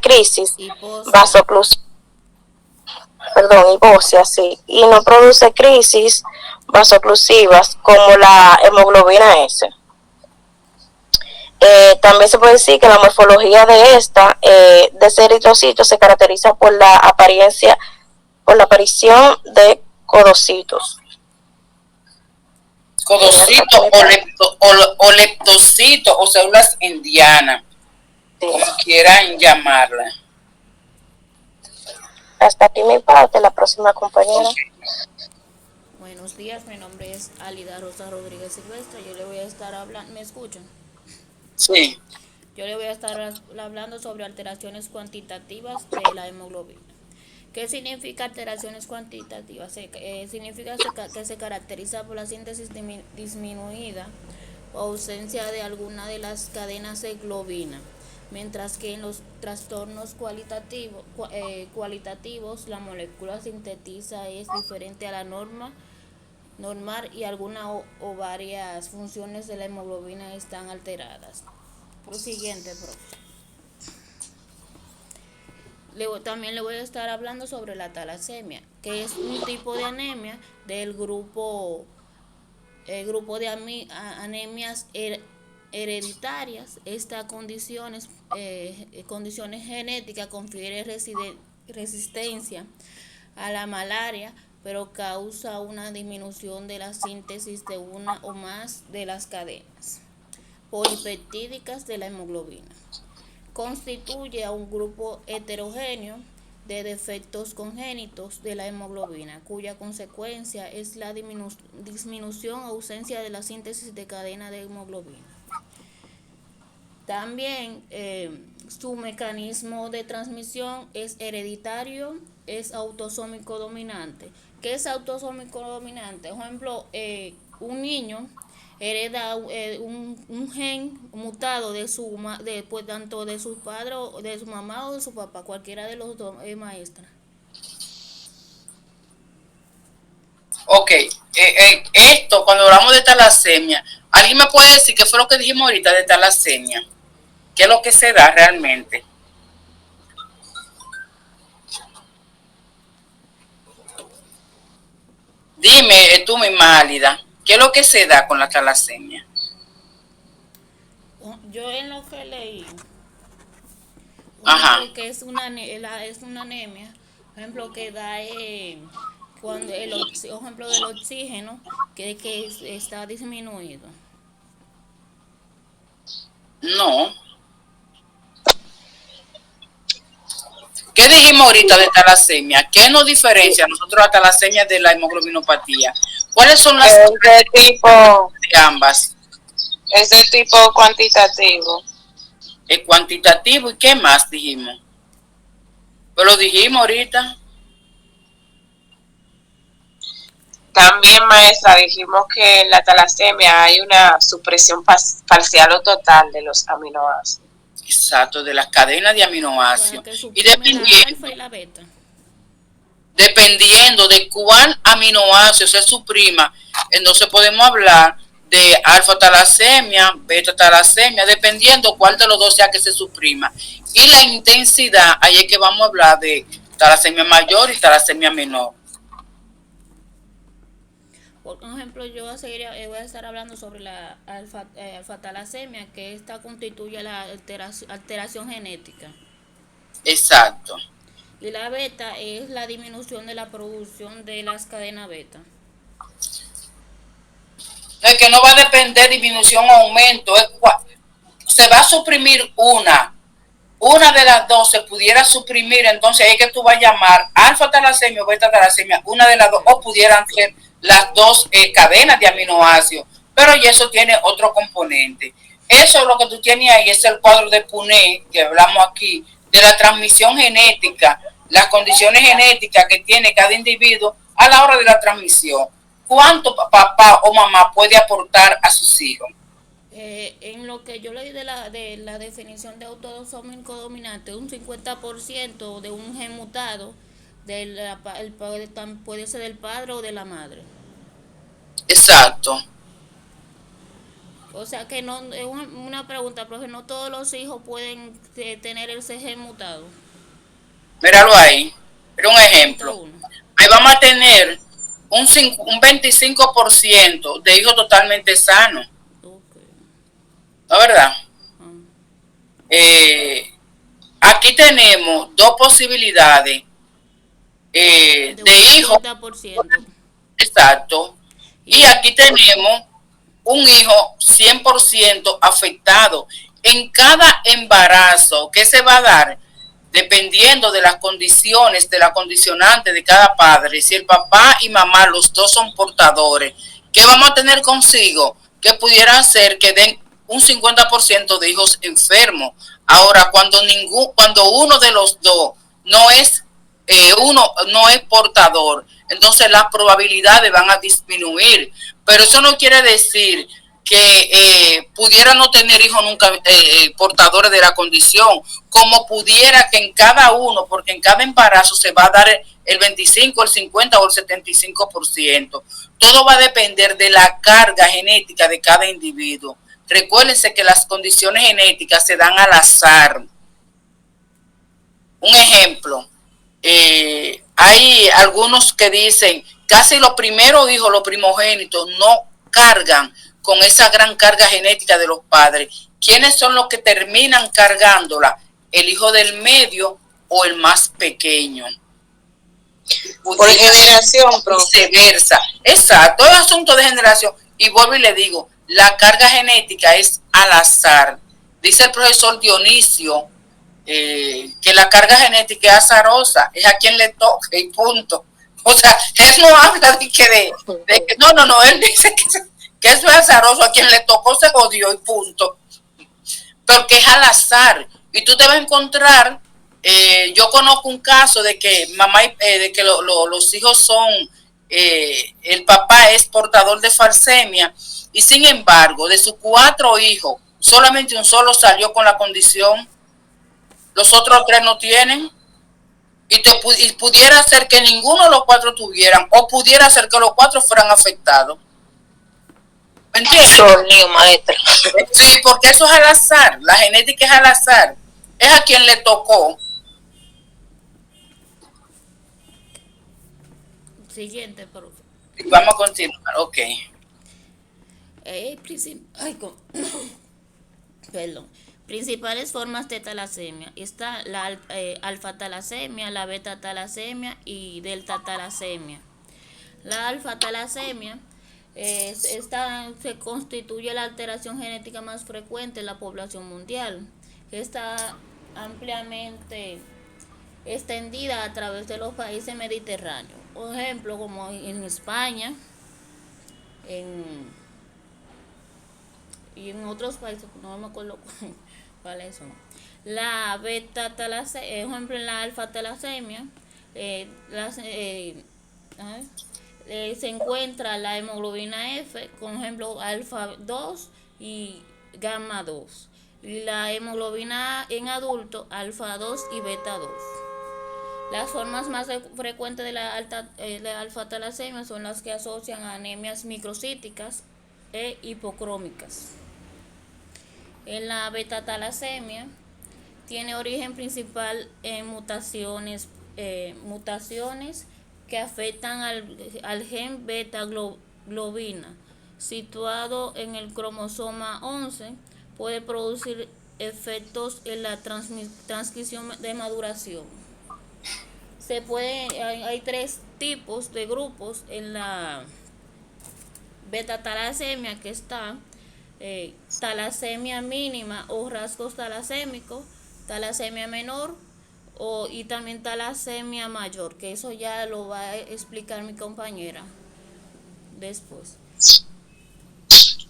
[SPEAKER 9] crisis y no produce crisis vasoclusivas como la hemoglobina S. También se puede decir que la morfología de de ese eritrocito se caracteriza por la aparición de codocitos.
[SPEAKER 1] Codocitos o leptocitos o células indianas, como quieran llamarla.
[SPEAKER 9] Hasta aquí mi parte, la próxima compañera.
[SPEAKER 8] Buenos días, mi nombre es Alida Rosa Rodríguez Silvestre. Yo le voy a estar hablando, ¿me escuchan?
[SPEAKER 1] Sí.
[SPEAKER 8] Yo le voy a estar hablando sobre alteraciones cuantitativas de la hemoglobina. ¿Qué significa alteraciones cuantitativas? Significa que se caracteriza por la síntesis disminuida o ausencia de alguna de las cadenas de globina, mientras que en los trastornos cualitativos la molécula sintetiza es diferente a la normal y algunas o varias funciones de la hemoglobina están alteradas. Siguiente, profe. También le voy a estar hablando sobre la talasemia, que es un tipo de anemia del grupo de anemias hereditarias. Esta condiciones genéticas confiere resistencia a la malaria, pero causa una disminución de la síntesis de una o más de las cadenas polipeptídicas de la hemoglobina. Constituye a un grupo heterogéneo de defectos congénitos de la hemoglobina, cuya consecuencia es la disminución o ausencia de la síntesis de cadena de hemoglobina. También su mecanismo de transmisión es hereditario, es autosómico dominante. ¿Qué es autosómico dominante? Por ejemplo, un niño hereda un gen mutado tanto de su padre, de su mamá o de su papá, cualquiera de los dos, maestra.
[SPEAKER 1] Ok, esto, cuando hablamos de talasemia, ¿alguien me puede decir qué fue lo que dijimos ahorita de talasemia? ¿Qué es lo que se da realmente? Dime, tú misma, Álida, ¿qué es lo que se da con la talasemia?
[SPEAKER 8] Yo en lo que leí,
[SPEAKER 1] Ajá.
[SPEAKER 8] que es es una anemia, por ejemplo, que da cuando ejemplo del oxígeno que está disminuido.
[SPEAKER 1] No. ¿Qué dijimos ahorita de talasemia? ¿Qué nos diferencia a nosotros la talasemia de la hemoglobinopatía? ¿Cuáles son las
[SPEAKER 4] tipo
[SPEAKER 1] de ambas?
[SPEAKER 4] Es de tipo cuantitativo.
[SPEAKER 1] El cuantitativo, ¿y qué más dijimos? Pues lo dijimos ahorita.
[SPEAKER 4] También, maestra, dijimos que en la talasemia hay una supresión parcial o total de los aminoácidos.
[SPEAKER 1] Exacto, de las cadenas de aminoácidos. Y
[SPEAKER 8] alfa y la beta.
[SPEAKER 1] Dependiendo de cuál aminoácido se suprima, entonces podemos hablar de alfa talasemia, beta talasemia, dependiendo cuál de los dos sea que se suprima. Y la intensidad, ahí es que vamos a hablar de talasemia mayor y talasemia menor.
[SPEAKER 8] Por ejemplo, yo voy a estar hablando sobre la alfa talasemia, que esta constituye la alteración genética.
[SPEAKER 1] Exacto.
[SPEAKER 8] Y la beta es la disminución de la producción de las cadenas beta.
[SPEAKER 1] Es que no va a depender disminución o aumento, se va a suprimir una de las dos se pudiera suprimir, entonces es que tú vas a llamar alfa talasemia o beta talasemia, una de las dos, o pudieran ser las dos cadenas de aminoácidos, pero y eso tiene otro componente. Eso es lo que tú tienes ahí, es el cuadro de Punnett que hablamos aquí, de la transmisión genética, las condiciones genéticas que tiene cada individuo a la hora de la transmisión. ¿Cuánto papá o mamá puede aportar a sus hijos?
[SPEAKER 8] En lo que yo leí de la definición de autosómico dominante, un 50% de un gen mutado puede ser del padre o de la madre.
[SPEAKER 1] Exacto.
[SPEAKER 8] O sea que no es una pregunta, profe, no todos los hijos pueden tener ese gen mutado.
[SPEAKER 1] Míralo ahí, era un ejemplo. Ahí vamos a tener un 25% de hijos totalmente sanos. ¿No es verdad? Aquí tenemos dos posibilidades de hijos. Exacto. Y aquí tenemos un hijo 100% afectado. En cada embarazo que se va a dar, dependiendo de las condiciones, de la condicionante de cada padre, si el papá y mamá, los dos son portadores, ¿qué vamos a tener consigo? Que pudieran ser que den un 50% de hijos enfermos. Ahora, cuando uno de los dos no es portador, entonces las probabilidades van a disminuir. Pero eso no quiere decir que pudiera no tener hijos nunca portadores de la condición, como pudiera que en cada uno, porque en cada embarazo se va a dar el 25, el 50 o el 75%. Todo va a depender de la carga genética de cada individuo. Recuérdense que las condiciones genéticas se dan al azar. Un ejemplo, hay algunos que dicen, casi los primeros hijos, los primogénitos, no cargan con esa gran carga genética de los padres. ¿Quiénes son los que terminan cargándola? El hijo del medio o el más pequeño.
[SPEAKER 5] Por generación,
[SPEAKER 1] viceversa. Exacto, es asunto de generación. Y vuelvo y le digo, la carga genética es al azar. Dice el profesor Dionisio que la carga genética es azarosa, es a quien le toque y punto. O sea, él no habla de que no, él dice que eso es azaroso, a quien le tocó se jodió y punto. Porque es al azar. Y tú te vas a encontrar, yo conozco un caso de que mamá, de que los hijos son, el papá es portador de falsemia, y sin embargo, de sus 4 hijos, solamente un solo salió con la condición, los otros 3 no tienen. y pudiera ser que ninguno de los 4 tuvieran, o pudiera ser que los 4 fueran afectados. ¿Me entiendes?
[SPEAKER 6] Maestra.
[SPEAKER 1] Sí, porque eso es al azar, la genética es al azar, es a quien le tocó.
[SPEAKER 8] Siguiente, profe.
[SPEAKER 1] Vamos a continuar, ok.
[SPEAKER 8] Perdón. Principales formas de talasemia. Está la alfa-talasemia, la beta-talasemia y delta-talasemia. La alfa-talasemia se constituye la alteración genética más frecuente en la población mundial. Está ampliamente extendida a través de los países mediterráneos. Por ejemplo, como en España, y en otros países, no me acuerdo cuáles son. La beta-talasemia, por ejemplo, en la alfa-talasemia, se encuentra la hemoglobina F, por ejemplo, alfa 2 y gamma 2. Y la hemoglobina en adulto, alfa 2 y beta 2. Las formas más frecuentes de la alfa-talasemia son las que asocian a anemias microcíticas e hipocrómicas. En la beta-talasemia tiene origen principal en mutaciones que afectan al gen beta-globina, situado en el cromosoma 11, puede producir efectos en la transcripción de maduración. Hay 3 tipos de grupos en la beta-talasemia, que está talasemia mínima o rasgos talasémicos, talasemia menor y también talasemia mayor, que eso ya lo va a explicar mi compañera después.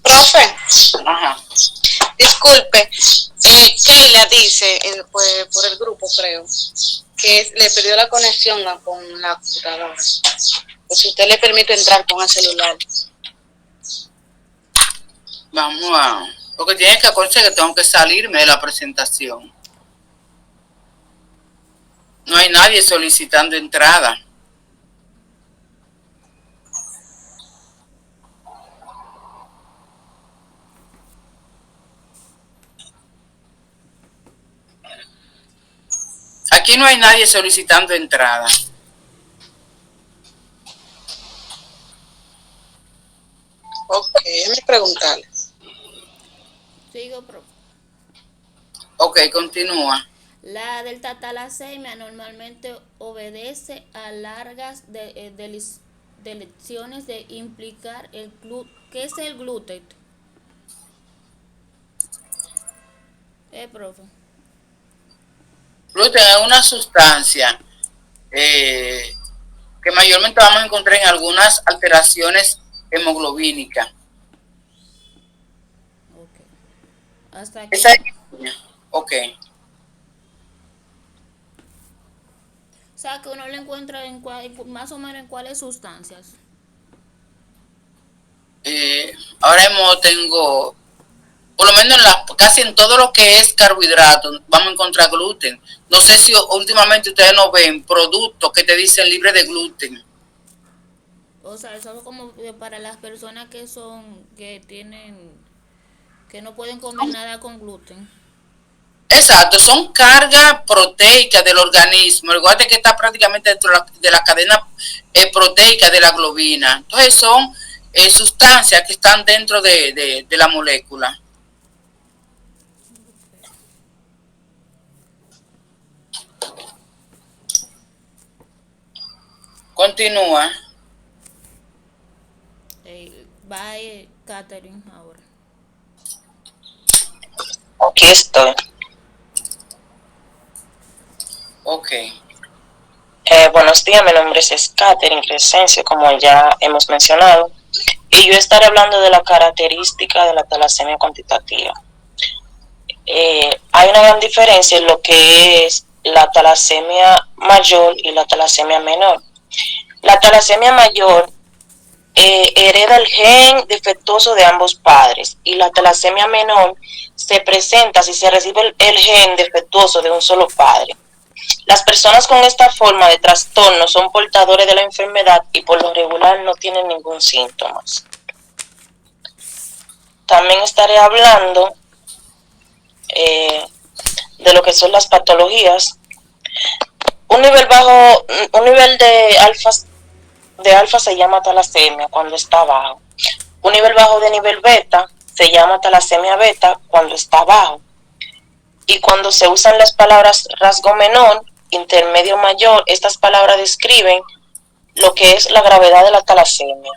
[SPEAKER 5] Profe,
[SPEAKER 1] Ajá.
[SPEAKER 5] disculpe, Keila dice, pues, por el grupo creo, que le perdió la conexión con la computadora. Pues si usted le permite entrar con el celular.
[SPEAKER 1] Vamos a... Porque tiene que acordarse que tengo que salirme de la presentación. No hay nadie solicitando entrada. Aquí no hay nadie solicitando entrada.
[SPEAKER 5] Ok, déjame preguntarle.
[SPEAKER 8] Sigo, profe.
[SPEAKER 1] Ok, continúa.
[SPEAKER 8] La delta-talasemia normalmente obedece a largas lecciones de implicar el gluten. ¿Qué es el gluten? Profe.
[SPEAKER 1] Gluten es una sustancia que mayormente vamos a encontrar en algunas alteraciones hemoglobínicas.
[SPEAKER 8] Ok. Hasta aquí.
[SPEAKER 1] Ok.
[SPEAKER 8] O sea, que uno lo encuentra más o menos en cuáles sustancias.
[SPEAKER 1] Ahora mismo tengo, por lo menos casi en todo lo que es carbohidrato, vamos a encontrar gluten. No sé si últimamente ustedes no ven productos que te dicen libre de gluten.
[SPEAKER 8] O sea, eso es como para las personas que no pueden comer nada con gluten.
[SPEAKER 1] Exacto, son cargas proteicas del organismo. Recuerda que está prácticamente dentro de la cadena proteica de la globina. Entonces son sustancias que están dentro de la molécula. Continúa.
[SPEAKER 8] Va Catherine ahora.
[SPEAKER 6] Aquí estoy.
[SPEAKER 1] Ok.
[SPEAKER 6] Buenos días, mi nombre es Catherine Crescencio, como ya hemos mencionado, y yo estaré hablando de la característica de la talasemia cuantitativa. Hay una gran diferencia en lo que es la talasemia mayor y la talasemia menor. La talasemia mayor hereda el gen defectuoso de ambos padres, y la talasemia menor se presenta si se recibe el gen defectuoso de un solo padre. Las personas con esta forma de trastorno son portadores de la enfermedad y por lo regular no tienen ningún síntoma. También estaré hablando de lo que son las patologías. Un nivel de alfa se llama talasemia cuando está bajo. Un nivel bajo de nivel beta se llama talasemia beta cuando está bajo. Y cuando se usan las palabras rasgo menor, intermedio mayor, estas palabras describen lo que es la gravedad de la talasemia.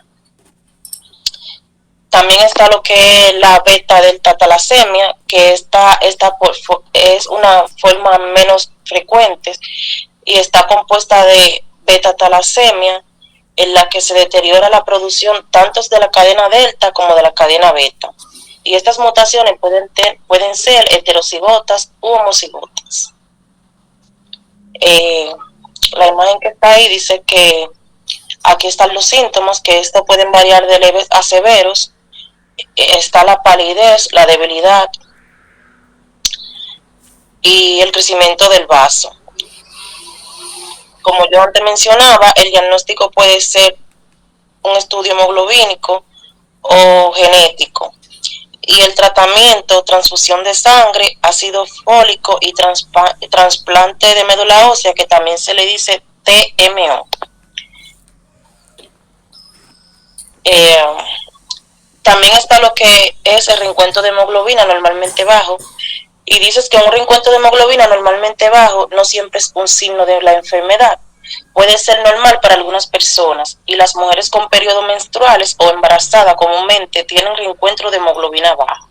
[SPEAKER 6] También está lo que es la beta delta talasemia, que esta es una forma menos frecuente y está compuesta de beta talasemia, en la que se deteriora la producción tanto de la cadena delta como de la cadena beta. Y estas mutaciones pueden ser heterocigotas u homocigotas. La imagen que está ahí dice que aquí están los síntomas, que estos pueden variar de leves a severos. Está la palidez, la debilidad y el crecimiento del vaso. Como yo antes mencionaba, el diagnóstico puede ser un estudio hemoglobínico o genético. Y el tratamiento, transfusión de sangre, ácido fólico y trasplante de médula ósea, que también se le dice TMO. También está lo que es el reencuentro de hemoglobina normalmente bajo. Y dices que un reencuentro de hemoglobina normalmente bajo no siempre es un signo de la enfermedad. Puede ser normal para algunas personas, y las mujeres con periodos menstruales o embarazadas comúnmente tienen reencuentro de hemoglobina baja.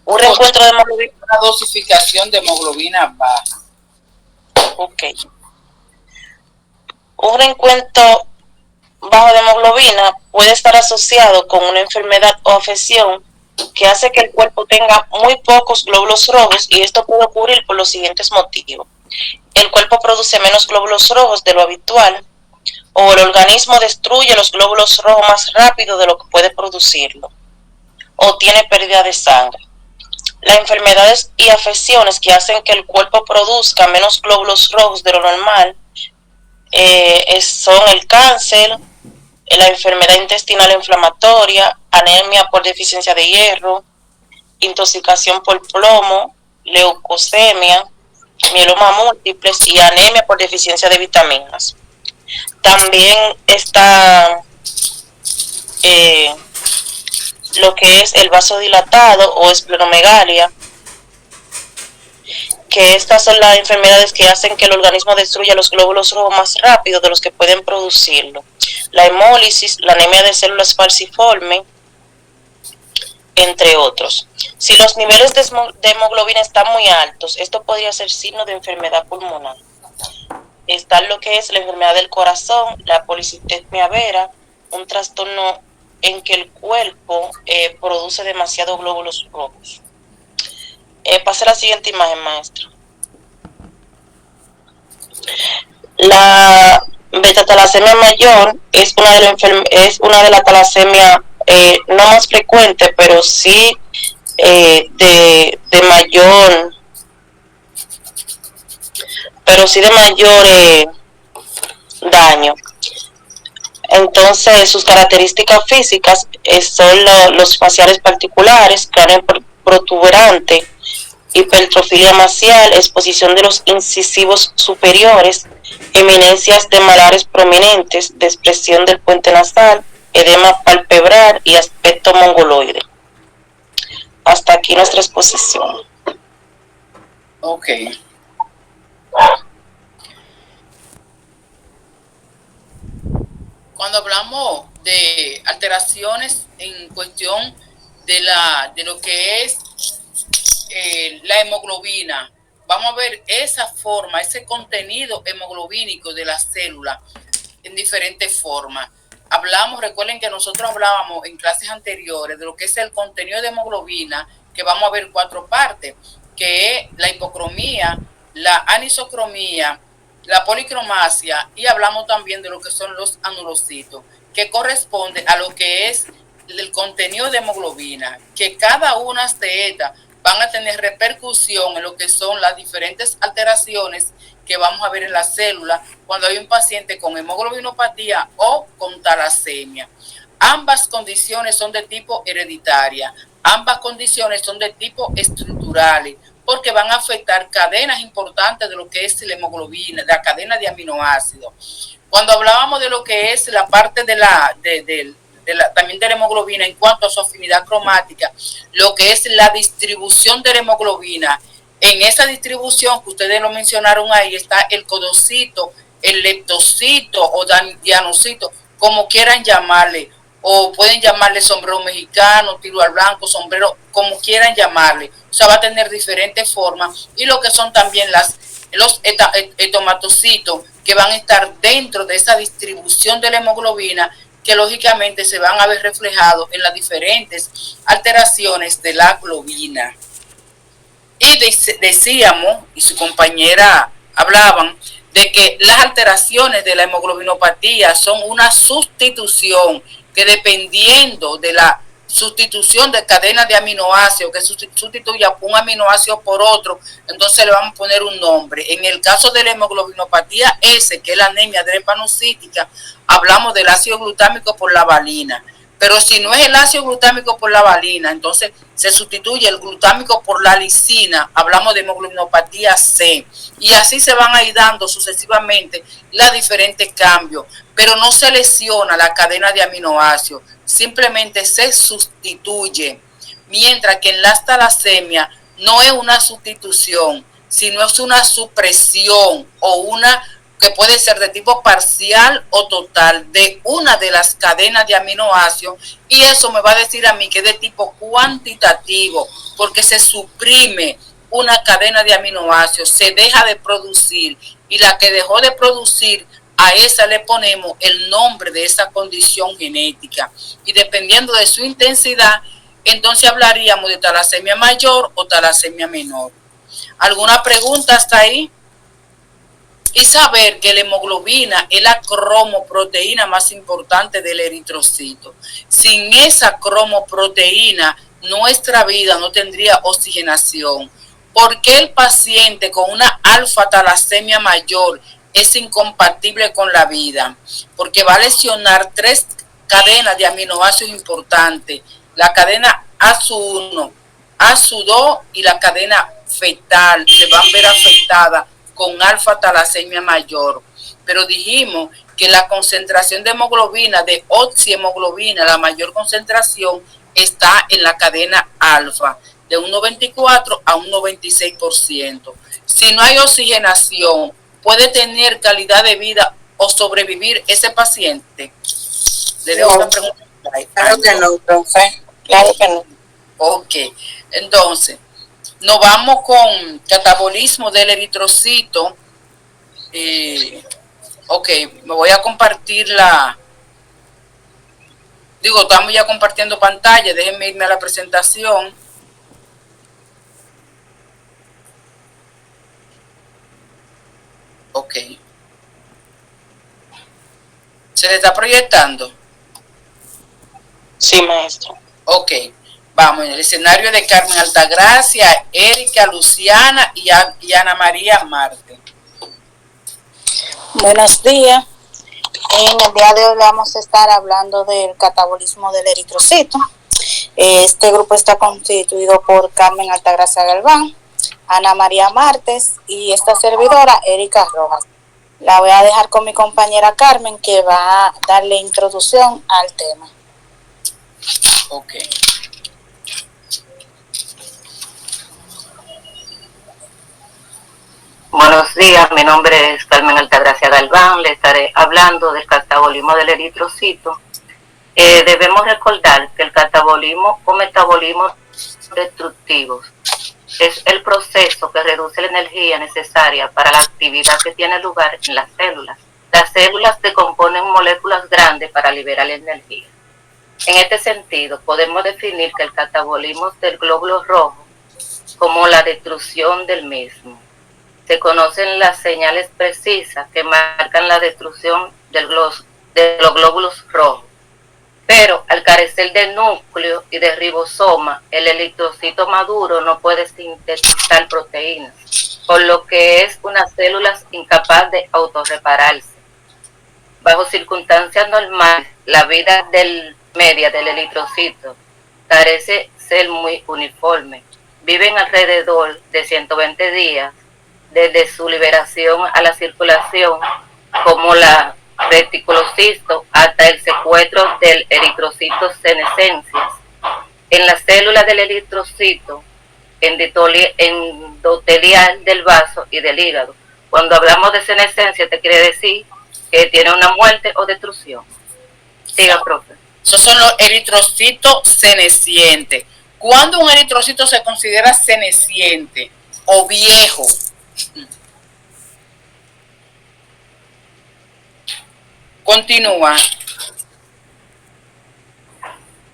[SPEAKER 6] Un reencuentro de hemoglobina,
[SPEAKER 1] una dosificación de hemoglobina baja.
[SPEAKER 6] Ok. Un reencuentro bajo de hemoglobina puede estar asociado con una enfermedad o afección que hace que el cuerpo tenga muy pocos glóbulos rojos, y esto puede ocurrir por los siguientes motivos. El cuerpo produce menos glóbulos rojos de lo habitual, o el organismo destruye los glóbulos rojos más rápido de lo que puede producirlo, o tiene pérdida de sangre. Las enfermedades y afecciones que hacen que el cuerpo produzca menos glóbulos rojos de lo normal son el cáncer, la enfermedad intestinal inflamatoria, anemia por deficiencia de hierro, intoxicación por plomo, leucemia, mieloma múltiples y anemia por deficiencia de vitaminas. También está lo que es el vasodilatado o esplenomegalia, que estas son las enfermedades que hacen que el organismo destruya los glóbulos rojos más rápido de los que pueden producirlo. La hemólisis, la anemia de células falciformes, entre otros. Si los niveles de hemoglobina están muy altos, esto podría ser signo de enfermedad pulmonar. Está lo que es la enfermedad del corazón, la policitemia vera, un trastorno en que el cuerpo produce demasiados glóbulos rojos. Pase la siguiente imagen, maestro. La beta-talasemia mayor es una de las talasemias no más frecuente, pero sí de mayor daño. Entonces, sus características físicas son los faciales particulares, cráneo protuberante, hipertrofia macial, exposición de los incisivos superiores, eminencias de malares prominentes, depresión del puente nasal, edema palpebral y aspecto mongoloide. Hasta aquí nuestra exposición.
[SPEAKER 1] Ok. Cuando hablamos de alteraciones en cuestión de lo que es la hemoglobina, vamos a ver esa forma, ese contenido hemoglobínico de la célula en diferentes formas. Recuerden que nosotros hablábamos en clases anteriores de lo que es el contenido de hemoglobina, que vamos a ver 4 partes, que es la hipocromía, la anisocromía, la policromasia, y hablamos también de lo que son los anulocitos, que corresponde a lo que es el contenido de hemoglobina, que cada una de estas van a tener repercusión en lo que son las diferentes alteraciones que vamos a ver en la célula cuando hay un paciente con hemoglobinopatía o con talasemia. Ambas condiciones son de tipo hereditaria, ambas condiciones son de tipo estructurales, porque van a afectar cadenas importantes de lo que es la hemoglobina, la cadena de aminoácidos. Cuando hablábamos de lo que es la parte también de la hemoglobina en cuanto a su afinidad cromática, lo que es la distribución de la hemoglobina, en esa distribución que ustedes lo mencionaron ahí está el codocito, el leptocito o dianocito, como quieran llamarle, o pueden llamarle sombrero mexicano, tiro al blanco, sombrero, como quieran llamarle. O sea, va a tener diferentes formas, y lo que son también los etomatocitos, que van a estar dentro de esa distribución de la hemoglobina, que lógicamente se van a ver reflejados en las diferentes alteraciones de la globina. Y decíamos, y su compañera hablaban, de que las alteraciones de la hemoglobinopatía son una sustitución, que dependiendo de la sustitución de cadena de aminoácidos, que sustituya un aminoácido por otro, entonces le vamos a poner un nombre. En el caso de la hemoglobinopatía S, que es la anemia drepanocítica, hablamos del ácido glutámico por la valina. Pero si no es el ácido glutámico por la valina, entonces se sustituye el glutámico por la lisina, hablamos de hemoglobinopatía C. Y así se van a ir dando sucesivamente los diferentes cambios, pero no se lesiona la cadena de aminoácidos, simplemente se sustituye. Mientras que en la talasemia no es una sustitución, sino es una supresión o una que puede ser de tipo parcial o total de una de las cadenas de aminoácidos, y eso me va a decir a mí que es de tipo cuantitativo, porque se suprime una cadena de aminoácidos, se deja de producir, y la que dejó de producir, a esa le ponemos el nombre de esa condición genética, y dependiendo de su intensidad, entonces hablaríamos de talasemia mayor o talasemia menor. ¿Alguna pregunta hasta ahí? Y saber que la hemoglobina es la cromoproteína más importante del eritrocito. Sin esa cromoproteína, nuestra vida no tendría oxigenación. ¿Por qué el paciente con una alfa-talasemia mayor es incompatible con la vida? Porque va a lesionar 3 cadenas de aminoácidos importantes. La cadena ASU1, ASU2 y la cadena fetal se van a ver afectadas con alfa-talasemia mayor. Pero dijimos que la concentración de hemoglobina, de oxihemoglobina, la mayor concentración está en la cadena alfa, de un 94 a un 96%. Si no hay oxigenación, ¿puede tener calidad de vida o sobrevivir ese paciente? Le dejo una pregunta.
[SPEAKER 5] Claro que no, profe.
[SPEAKER 1] Claro que no. Ok, entonces nos vamos con catabolismo del eritrocito. Ok, me voy a compartir estamos ya compartiendo pantalla, déjenme irme a la presentación. Ok. ¿Se le está proyectando?
[SPEAKER 6] Sí, maestro.
[SPEAKER 1] Ok. Vamos, en el escenario de Carmen Altagracia, Erika, Luciana y Ana María Marte.
[SPEAKER 10] Buenos días. En el día de hoy vamos a estar hablando del catabolismo del eritrocito. Este grupo está constituido por Carmen Altagracia Galván, Ana María Martes y esta servidora, Erika Rojas. La voy a dejar con mi compañera Carmen, que va a darle introducción al tema.
[SPEAKER 1] Ok.
[SPEAKER 11] Buenos días, mi nombre es Carmen Altagracia Galván, le estaré hablando del catabolismo del eritrocito. Debemos recordar que el catabolismo o metabolismo destructivos es el proceso que reduce la energía necesaria para la actividad que tiene lugar en las células. Las células decomponen moléculas grandes para liberar la energía. En este sentido, podemos definir que el catabolismo del glóbulo rojo como la destrucción del mismo. Se conocen las señales precisas que marcan la destrucción de los glóbulos rojos. Pero al carecer de núcleo y de ribosoma, el eritrocito maduro no puede sintetizar proteínas, por lo que es una célula incapaz de autorrepararse. Bajo circunstancias normales, la vida media del eritrocito parece ser muy uniforme. Viven alrededor de 120 días desde su liberación a la circulación, como la reticulocisto, hasta el secuestro del eritrocito senescencias. En las células del eritrocito endotelial del vaso y del hígado. Cuando hablamos de senescencia, te quiere decir que tiene una muerte o destrucción. Siga, profe.
[SPEAKER 1] Esos son los eritrocitos senescientes. ¿Cuándo un eritrocito se considera senesciente o viejo? Continúa.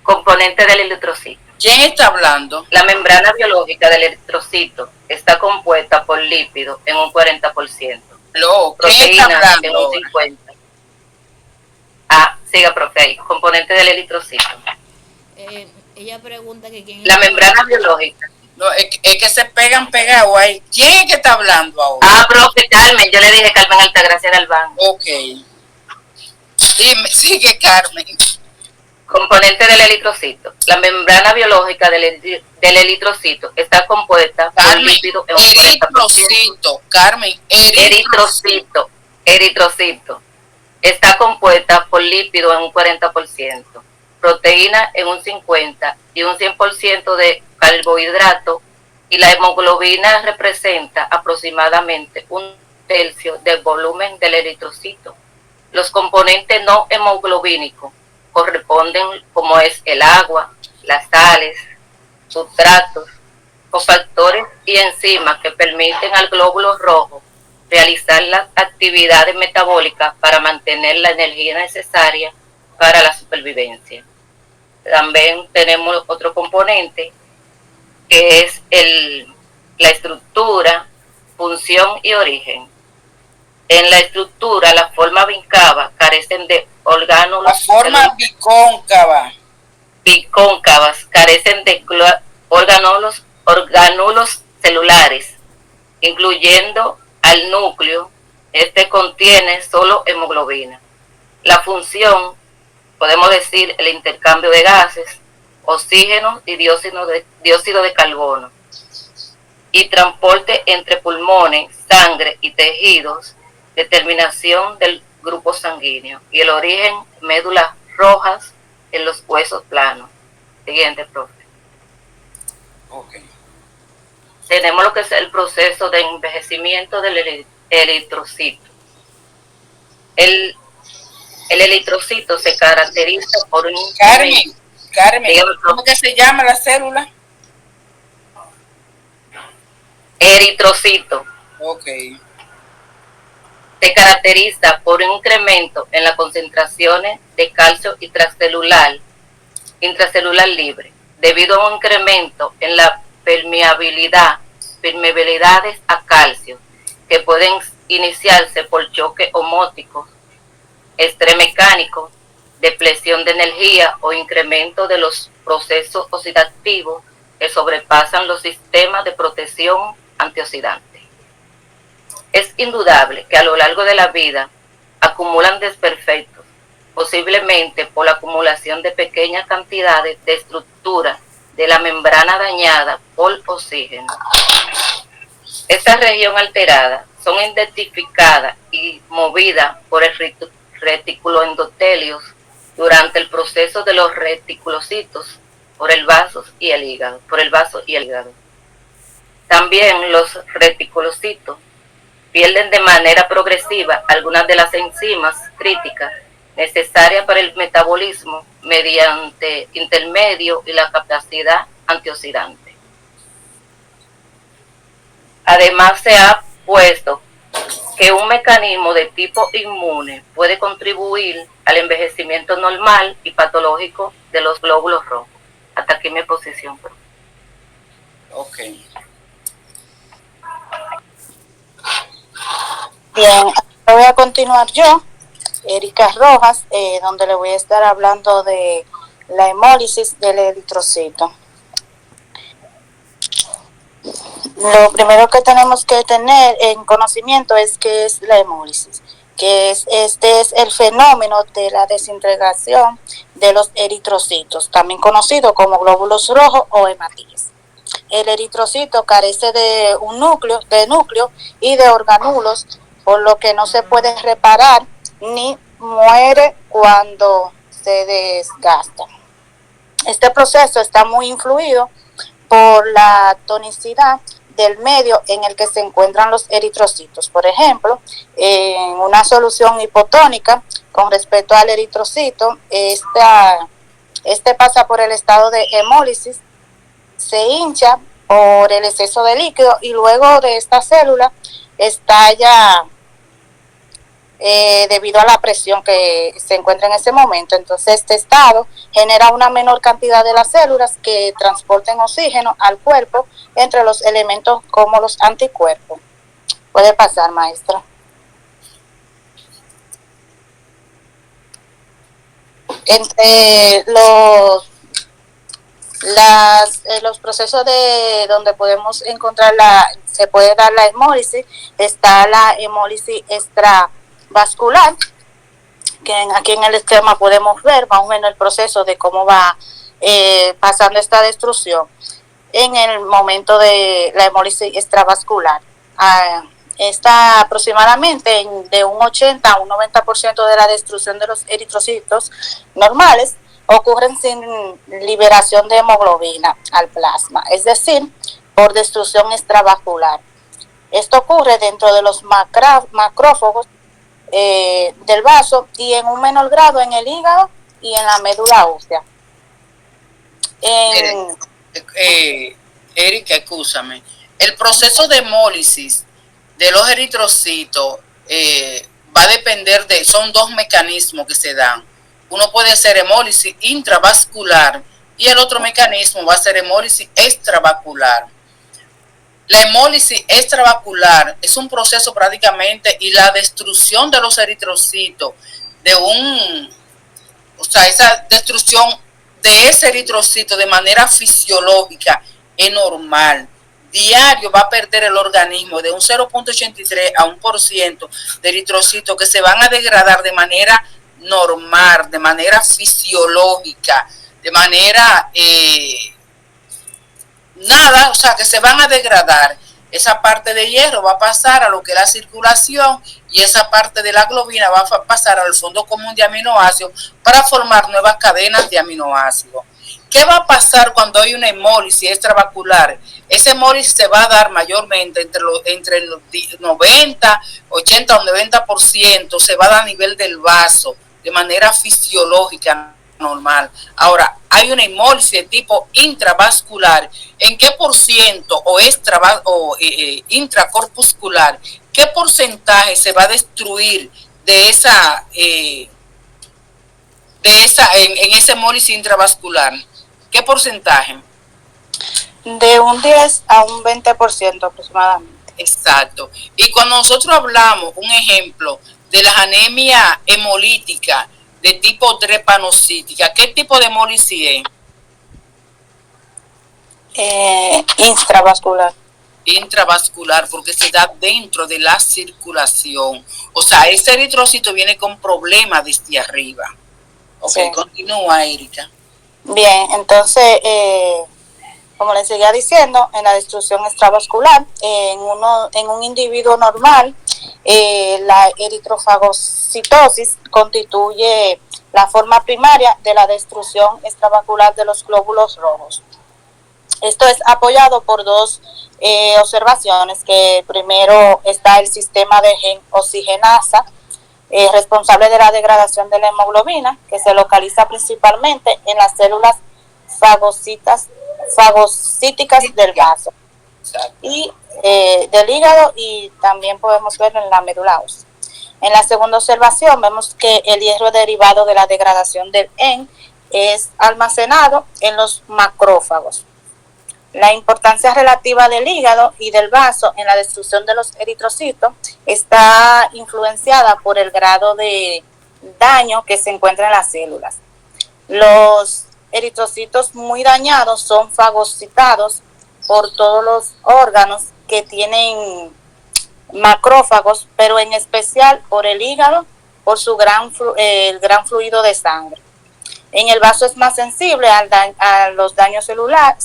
[SPEAKER 11] Componente del eritrocito.
[SPEAKER 1] ¿Quién está hablando?
[SPEAKER 11] La membrana biológica del eritrocito está compuesta por lípidos en un 40%. Proteínas en un 50%. Siga, profe, ahí. Componente del eritrocito.
[SPEAKER 8] Ella pregunta que quién.
[SPEAKER 11] La membrana biológica.
[SPEAKER 1] No, es que se pegan pegados ahí. ¿Quién es que está hablando ahora?
[SPEAKER 11] Profe, Carmen. Yo le dije Carmen Altagracia Galván.
[SPEAKER 1] Ok. Dime, sigue, Carmen.
[SPEAKER 11] Componente del eritrocito. La membrana biológica del eritrocito está compuesta por lípidos en un 40%.
[SPEAKER 1] Carmen,
[SPEAKER 11] eritrocito. Está compuesta por lípidos en un 40%, proteína en un 50% y un 100% de carbohidratos, y la hemoglobina representa aproximadamente un tercio del volumen del eritrocito. Los componentes no hemoglobínicos corresponden como es el agua, las sales, sustratos, cofactores y enzimas que permiten al glóbulo rojo realizar las actividades metabólicas para mantener la energía necesaria para la supervivencia. También tenemos otro componente que es la estructura, función y origen. En la estructura, la forma bicóncava carecen de órganos.
[SPEAKER 1] La forma
[SPEAKER 11] bicóncavas carecen de orgánulos celulares, incluyendo al núcleo. Este contiene solo hemoglobina. La función, podemos decir, el intercambio de gases, oxígeno y dióxido de carbono, y transporte entre pulmones, sangre y tejidos, determinación del grupo sanguíneo, y el origen, médulas rojas en los huesos planos. Siguiente, profe.
[SPEAKER 1] Okay.
[SPEAKER 11] Tenemos lo que es el proceso de envejecimiento del eritrocito. El eritrocito se caracteriza por un...
[SPEAKER 1] Carmen, ¿cómo que se llama la célula?
[SPEAKER 11] Eritrocito.
[SPEAKER 1] Ok.
[SPEAKER 11] Se caracteriza por un incremento en las concentraciones de calcio intracelular libre, debido a un incremento en la permeabilidades a calcio, que pueden iniciarse por choque osmótico, estrés mecánico, depleción de energía o incremento de los procesos oxidativos que sobrepasan los sistemas de protección antioxidante. Es indudable que a lo largo de la vida acumulan desperfectos, posiblemente por la acumulación de pequeñas cantidades de estructura de la membrana dañada por oxígeno. Esta región alterada son identificadas y movidas por el retículo endotelios durante el proceso de los reticulocitos por el vaso y el hígado. También los reticulocitos pierden de manera progresiva algunas de las enzimas críticas necesarias para el metabolismo mediante intermedio y la capacidad antioxidante. Además, se ha puesto que un mecanismo de tipo inmune puede contribuir al envejecimiento normal y patológico de los glóbulos rojos. Hasta aquí mi posición.
[SPEAKER 1] Ok.
[SPEAKER 10] Bien, voy a continuar yo. Erika Rojas, donde le voy a estar hablando de la hemólisis del eritrocito. Lo primero que tenemos que tener en conocimiento es qué es la hemólisis, este es el fenómeno de la desintegración de los eritrocitos, también conocido como glóbulos rojos o hematíes. El eritrocito carece de un núcleo y de organulos, por lo que no se puede reparar ni muere cuando se desgasta. Este proceso está muy influido por la tonicidad del medio en el que se encuentran los eritrocitos. Por ejemplo, en una solución hipotónica con respecto al eritrocito, este pasa por el estado de hemólisis, se hincha por el exceso de líquido y luego de esta célula estalla debido a la presión que se encuentra en ese momento. Entonces este estado genera una menor cantidad de las células que transporten oxígeno al cuerpo entre los elementos como los anticuerpos. Puede pasar, maestra. Entre los procesos de donde podemos encontrar se puede dar la hemólisis, está la hemólisis extravascular, que aquí en el esquema podemos ver más o menos el proceso de cómo va pasando esta destrucción en el momento de la hemólisis extravascular. Está aproximadamente de un 80 a un 90% de la destrucción de los eritrocitos normales ocurren sin liberación de hemoglobina al plasma, es decir, por destrucción extravascular. Esto ocurre dentro de los macrófagos del vaso y en un menor grado en el hígado y en la médula ósea.
[SPEAKER 1] Erika, escúchame. El proceso de hemólisis de los eritrocitos va a depender son dos mecanismos que se dan. Uno puede ser hemólisis intravascular y el otro mecanismo va a ser hemólisis extravascular. La hemólisis extravascular es un proceso prácticamente y la destrucción de los eritrocitos esa destrucción de ese eritrocito de manera fisiológica es normal. Diario va a perder el organismo de un 0.83 a 1% de eritrocitos que se van a degradar de manera normal, de manera fisiológica, de manera que se van a degradar. Esa parte de hierro va a pasar a lo que es la circulación y esa parte de la globina va a pasar al fondo común de aminoácidos para formar nuevas cadenas de aminoácidos. ¿Qué va a pasar cuando hay una hemólisis extravascular? Esa hemólisis se va a dar mayormente entre el 90, 80 o 90%, se va a dar a nivel del vaso, de manera fisiológica normal. Ahora, hay una hemólisis de tipo intravascular. ¿En qué por ciento intracorpuscular, qué porcentaje se va a destruir en esa hemólisis intravascular? ¿Qué porcentaje?
[SPEAKER 10] De un 10 a un 20% aproximadamente.
[SPEAKER 1] Exacto. Y cuando nosotros hablamos, un ejemplo, de las anemias hemolíticas de tipo drepanocítica, ¿qué tipo de hemólisis
[SPEAKER 10] es? Intravascular.
[SPEAKER 1] Intravascular, porque se da dentro de la circulación. O sea, ese eritrocito viene con problemas desde arriba. Ok, sí. Continúa, Erika.
[SPEAKER 10] Bien, entonces, como les seguía diciendo, en la destrucción extravascular, en un individuo normal, la eritrofagocitosis constituye la forma primaria de la destrucción extravascular de los glóbulos rojos. Esto es apoyado por dos observaciones, que primero está el sistema de gen oxigenasa, responsable de la degradación de la hemoglobina, que se localiza principalmente en las células fagocíticas del vaso y del hígado, y también podemos verlo en la médula ósea. En la segunda observación vemos que el hierro derivado de la degradación del HEN es almacenado en los macrófagos. La importancia relativa del hígado y del vaso en la destrucción de los eritrocitos está influenciada por el grado de daño que se encuentra en las células. Los eritrocitos muy dañados son fagocitados por todos los órganos que tienen macrófagos, pero en especial por el hígado, por su el gran fluido de sangre. En el vaso es más sensible a los daños celular,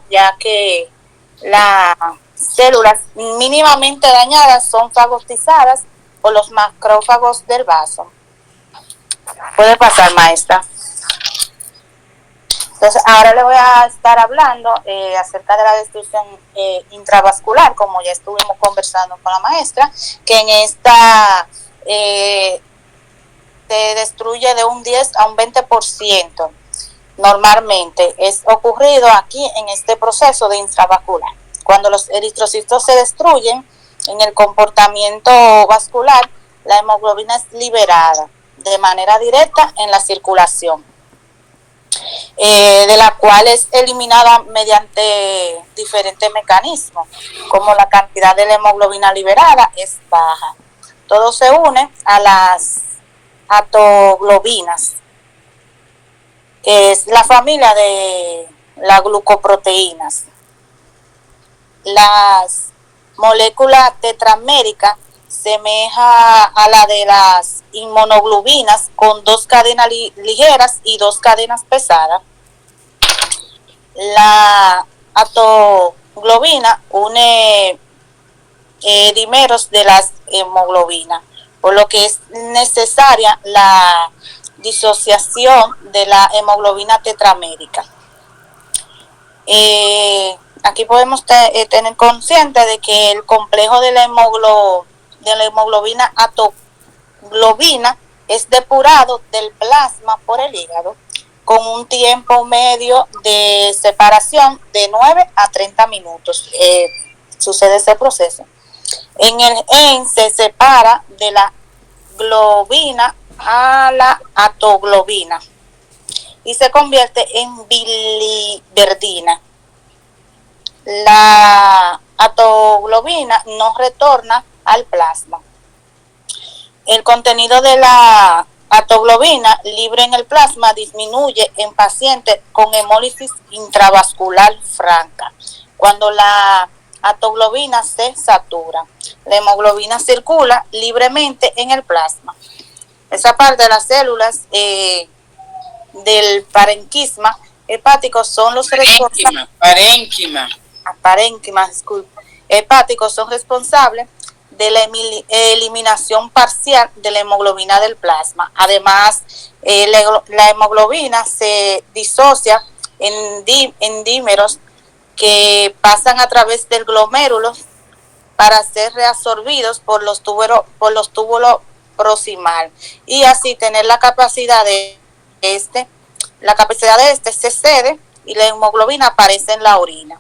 [SPEAKER 10] ya que las células mínimamente dañadas son fagocitadas por los macrófagos del vaso. Puede pasar, maestra. Entonces, ahora le voy a estar hablando acerca de la destrucción intravascular, como ya estuvimos conversando con la maestra, que en esta se destruye de un 10 a un 20%. Normalmente es ocurrido aquí en este proceso de intravascular. Cuando los eritrocitos se destruyen en el comportamiento vascular, la hemoglobina es liberada de manera directa en la circulación, de la cual es eliminada mediante diferentes mecanismos, como la cantidad de la hemoglobina liberada es baja. Todo se une a las atoglobinas, que es la familia de las glucoproteínas. Las moléculas tetraméricas semeja a la de las inmunoglobinas, con 2 cadenas ligeras y 2 cadenas pesadas. La atoglobina une dímeros de las hemoglobinas, por lo que es necesaria la disociación de la hemoglobina tetramérica. Aquí podemos tener consciente de que el complejo de la hemoglobina atoglobina es depurado del plasma por el hígado con un tiempo medio de separación de 9 a 30 minutos. Sucede ese proceso. En el EN se separa de la globina a la atoglobina y se convierte en biliverdina. La atoglobina no retorna al plasma. El contenido de la atoglobina libre en el plasma disminuye en pacientes con hemólisis intravascular franca, cuando la atoglobina se satura. La hemoglobina circula libremente en el plasma. Esa parte de las células del parenquima hepático son los hepáticos son responsables de la eliminación parcial de la hemoglobina del plasma. Además, la hemoglobina se disocia en dímeros que pasan a través del glomérulo para ser reabsorbidos por los túbulos proximal, y así tener la capacidad de este se cede y la hemoglobina aparece en la orina.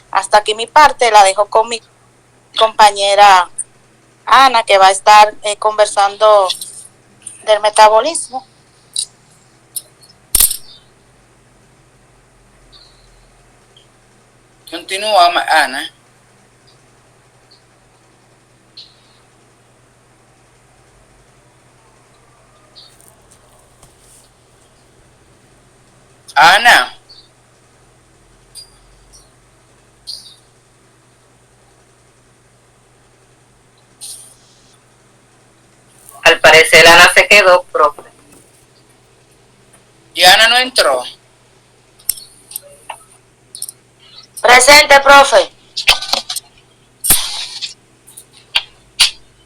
[SPEAKER 10] Hasta aquí mi parte, la dejo con mi compañera Ana, que va a estar conversando del metabolismo.
[SPEAKER 1] Continúa, Ana. Ana.
[SPEAKER 11] Al parecer Ana se quedó, profe.
[SPEAKER 1] Y Ana no entró.
[SPEAKER 6] Presente, profe.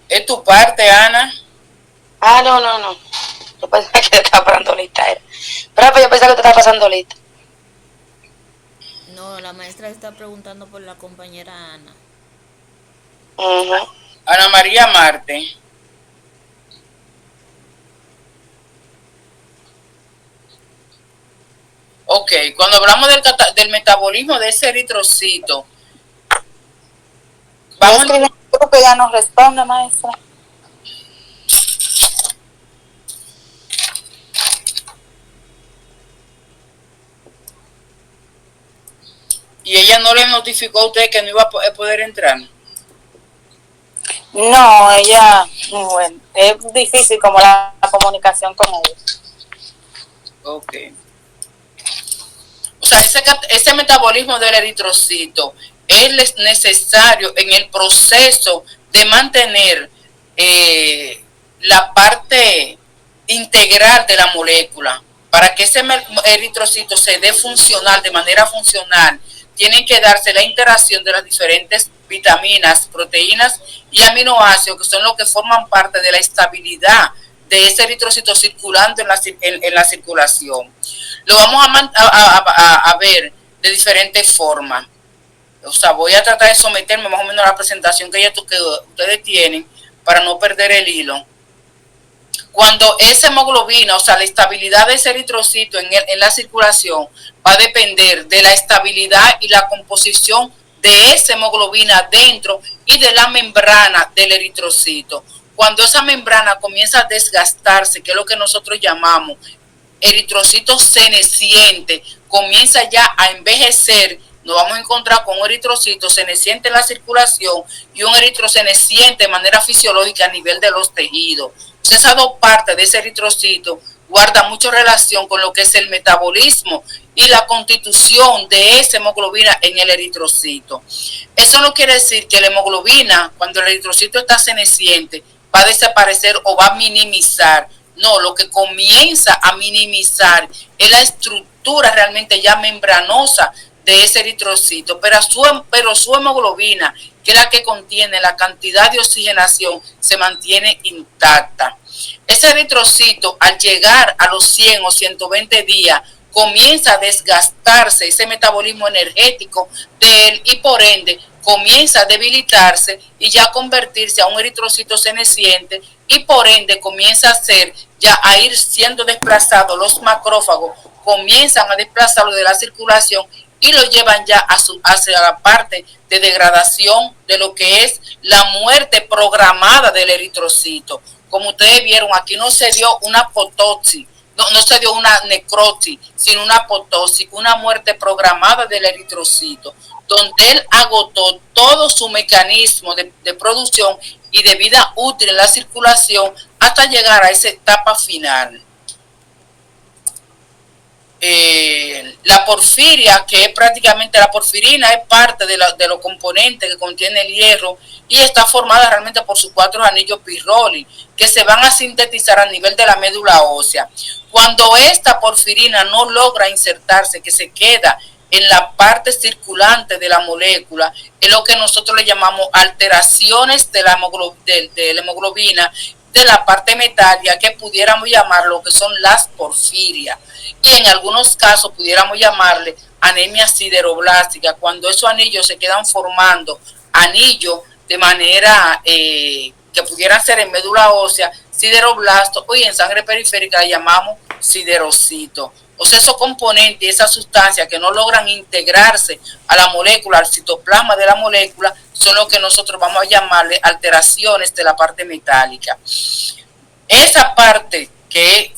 [SPEAKER 1] ¿Es tu parte, Ana?
[SPEAKER 6] Ah, no. Yo pensaba que te estaba pasando lista. Profe, yo pensaba que te estaba pasando lista.
[SPEAKER 8] No, la maestra está preguntando por la compañera Ana.
[SPEAKER 1] Ana María Marte. Ok, cuando hablamos del metabolismo de ese eritrocito,
[SPEAKER 10] vamos a creo que ya nos responde, maestra.
[SPEAKER 1] Y ella no le notificó a usted que no iba a poder entrar.
[SPEAKER 10] No, ella, bueno, es difícil como la comunicación con ellos.
[SPEAKER 1] Ok. O sea, ese metabolismo del eritrocito es necesario en el proceso de mantener la parte integral de la molécula. Para que ese eritrocito se dé funcional, de manera funcional, tienen que darse la interacción de las diferentes vitaminas, proteínas y aminoácidos, que son los que forman parte de la estabilidad de ese eritrocito circulando en la circulación. Lo vamos a ver de diferentes formas. O sea, voy a tratar de someterme más o menos a la presentación que ustedes tienen para no perder el hilo. Cuando esa hemoglobina, o sea, la estabilidad de ese eritrocito en la circulación va a depender de la estabilidad y la composición de esa hemoglobina dentro y de la membrana del eritrocito. Cuando esa membrana comienza a desgastarse, que es lo que nosotros llamamos eritrocito ceneciente, comienza ya a envejecer, nos vamos a encontrar con un eritrocito ceneciente en la circulación y un eritroceneciente de manera fisiológica a nivel de los tejidos. Entonces, esas dos partes de ese eritrocito guardan mucha relación con lo que es el metabolismo y la constitución de esa hemoglobina en el eritrocito. Eso no quiere decir que la hemoglobina, cuando el eritrocito está ceneciente, va a desaparecer o va a minimizar. No, lo que comienza a minimizar es la estructura realmente ya membranosa de ese eritrocito, pero su hemoglobina, que es la que contiene la cantidad de oxigenación, se mantiene intacta. Ese eritrocito, al llegar a los 100 o 120 días, comienza a desgastarse ese metabolismo energético de él y por ende comienza a debilitarse y ya convertirse a un eritrocito ceneciente y por ende comienza a ir siendo desplazado, los macrófagos comienzan a desplazarlo de la circulación y lo llevan ya hacia la parte de degradación de lo que es la muerte programada del eritrocito. Como ustedes vieron, aquí no se dio una apoptosis, no se dio una necrosis, sino una apoptosis, una muerte programada del eritrocito, donde él agotó todo su mecanismo de producción y de vida útil en la circulación hasta llegar a esa etapa final. La porfiria, que es prácticamente la porfirina, es parte de los componentes que contiene el hierro y está formada realmente por sus 4 anillos Pirroli, que se van a sintetizar a nivel de la médula ósea. Cuando esta porfirina no logra insertarse, que se queda en la parte circulante de la molécula, es lo que nosotros le llamamos alteraciones de la hemoglobina, de la parte metálica, que pudiéramos llamar lo que son las porfirias. Y en algunos casos pudiéramos llamarle anemia sideroblástica, cuando esos anillos se quedan formando anillos de manera que pudieran ser en médula ósea, sideroblasto, o en sangre periférica la llamamos siderocito. O sea, esos componentes, esas sustancias que no logran integrarse a la molécula, al citoplasma de la molécula, son lo que nosotros vamos a llamarle alteraciones de la parte metálica. Esa parte que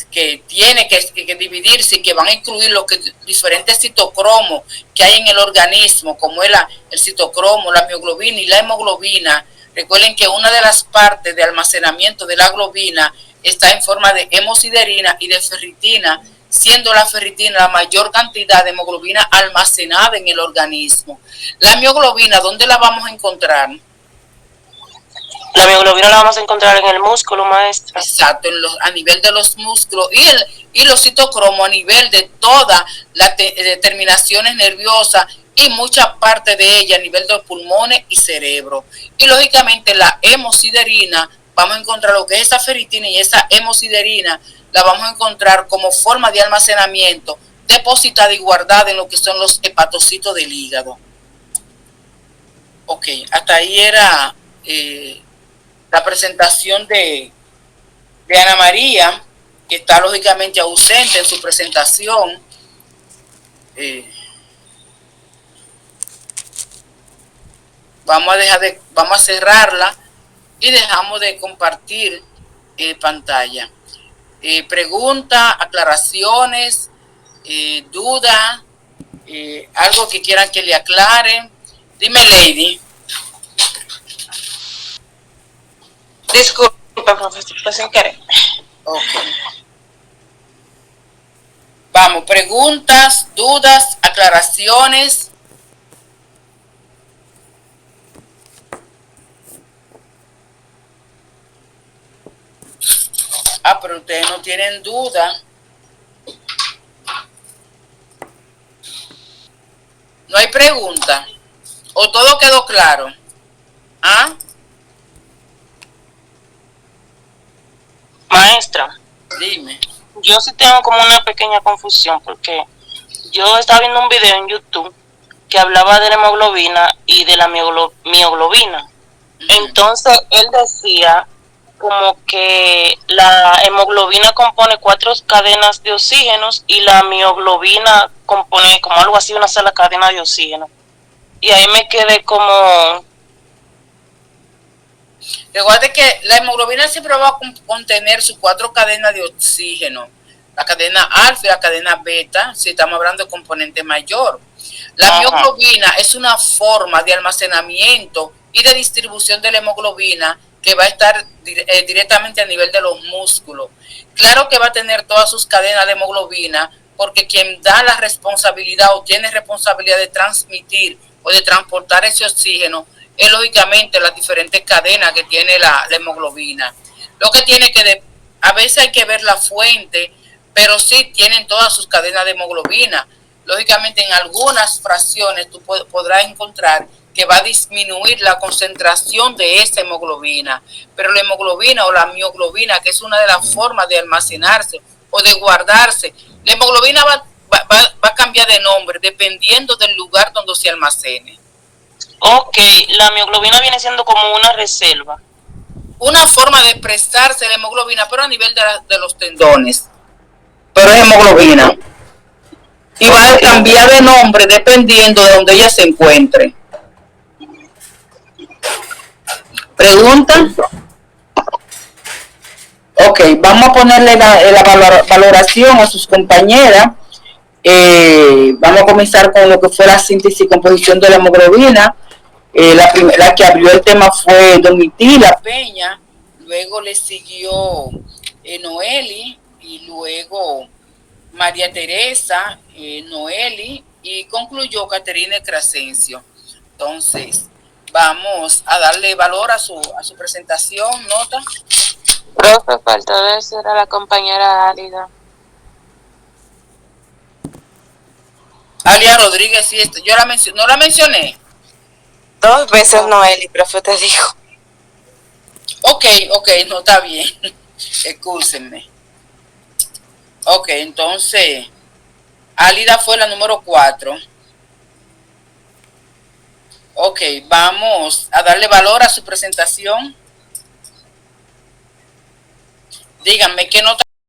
[SPEAKER 1] tiene que dividirse y que van a incluir los diferentes citocromos que hay en el organismo, como es el citocromo, la mioglobina y la hemoglobina. Recuerden que una de las partes de almacenamiento de la globina está en forma de hemosiderina y de ferritina, siendo la ferritina la mayor cantidad de hemoglobina almacenada en el organismo. La mioglobina, ¿dónde la vamos a encontrar?
[SPEAKER 6] La mioglobina la vamos a encontrar en el músculo, maestra.
[SPEAKER 1] Exacto, a nivel de los músculos y los citocromos a nivel de todas las terminaciones nerviosas y mucha parte de ella a nivel de los pulmones y cerebro. Y lógicamente la hemosiderina, vamos a encontrar lo que es esa ferritina y esa hemosiderina, la vamos a encontrar como forma de almacenamiento depositada y guardada en lo que son los hepatocitos del hígado. Ok, hasta ahí era la presentación de Ana María, que está lógicamente ausente en su presentación. Vamos a cerrarla y dejamos de compartir pantalla. Preguntas, aclaraciones, dudas, algo que quieran que le aclaren. Dime, Lady.
[SPEAKER 6] Disculpe, profesor, fue sin querer.
[SPEAKER 1] Ok. Vamos, preguntas, dudas, aclaraciones. Ah, pero ustedes no tienen duda. No hay pregunta. ¿O todo quedó claro? ¿Ah?
[SPEAKER 6] Maestra,
[SPEAKER 1] Dime.
[SPEAKER 6] yo sí tengo como una pequeña confusión porque yo estaba viendo un video en YouTube que hablaba de la hemoglobina y de la mioglobina. Entonces él decía como que la hemoglobina compone 4 cadenas de oxígenos y la mioglobina compone como algo así, una sola cadena de oxígeno. Y ahí me quedé como...
[SPEAKER 1] Recuerde que la hemoglobina siempre va a contener sus 4 cadenas de oxígeno. La cadena alfa y la cadena beta, si estamos hablando de componente mayor. La mioglobina es una forma de almacenamiento y de distribución de la hemoglobina que va a estar directamente a nivel de los músculos. Claro que va a tener todas sus cadenas de hemoglobina, porque quien da la responsabilidad o tiene responsabilidad de transmitir o de transportar ese oxígeno es lógicamente las diferentes cadenas que tiene la hemoglobina. Lo que tiene que, a veces hay que ver la fuente, pero sí tienen todas sus cadenas de hemoglobina. Lógicamente en algunas fracciones tú podrás encontrar que va a disminuir la concentración de esa hemoglobina, pero la hemoglobina o la mioglobina, que es una de las formas de almacenarse o de guardarse, la hemoglobina va a cambiar de nombre dependiendo del lugar donde se almacene.
[SPEAKER 6] Ok, la mioglobina viene siendo como una reserva.
[SPEAKER 1] Una forma de expresarse la hemoglobina, pero a nivel de los tendones. Pero es hemoglobina. Y va a cambiar de nombre dependiendo de donde ella se encuentre. ¿Pregunta? Ok, vamos a ponerle la valoración a sus compañeras. Vamos a comenzar con lo que fue la síntesis y composición de la hemoglobina. La que abrió el tema fue Domitila Peña, luego le siguió Noeli y luego María Teresa, Noeli y concluyó Caterina Crescencio. Entonces, vamos a darle valor a su presentación, nota.
[SPEAKER 4] Profe, faltó decir a la compañera Álida.
[SPEAKER 1] Alia Rodríguez, sí, yo no la mencioné.
[SPEAKER 7] 2 veces Noeli, profe, te dijo.
[SPEAKER 1] Ok, no está bien. Excúsenme. Ok, entonces, Álida fue la número 4. Ok, vamos a darle valor a su presentación. Díganme qué nota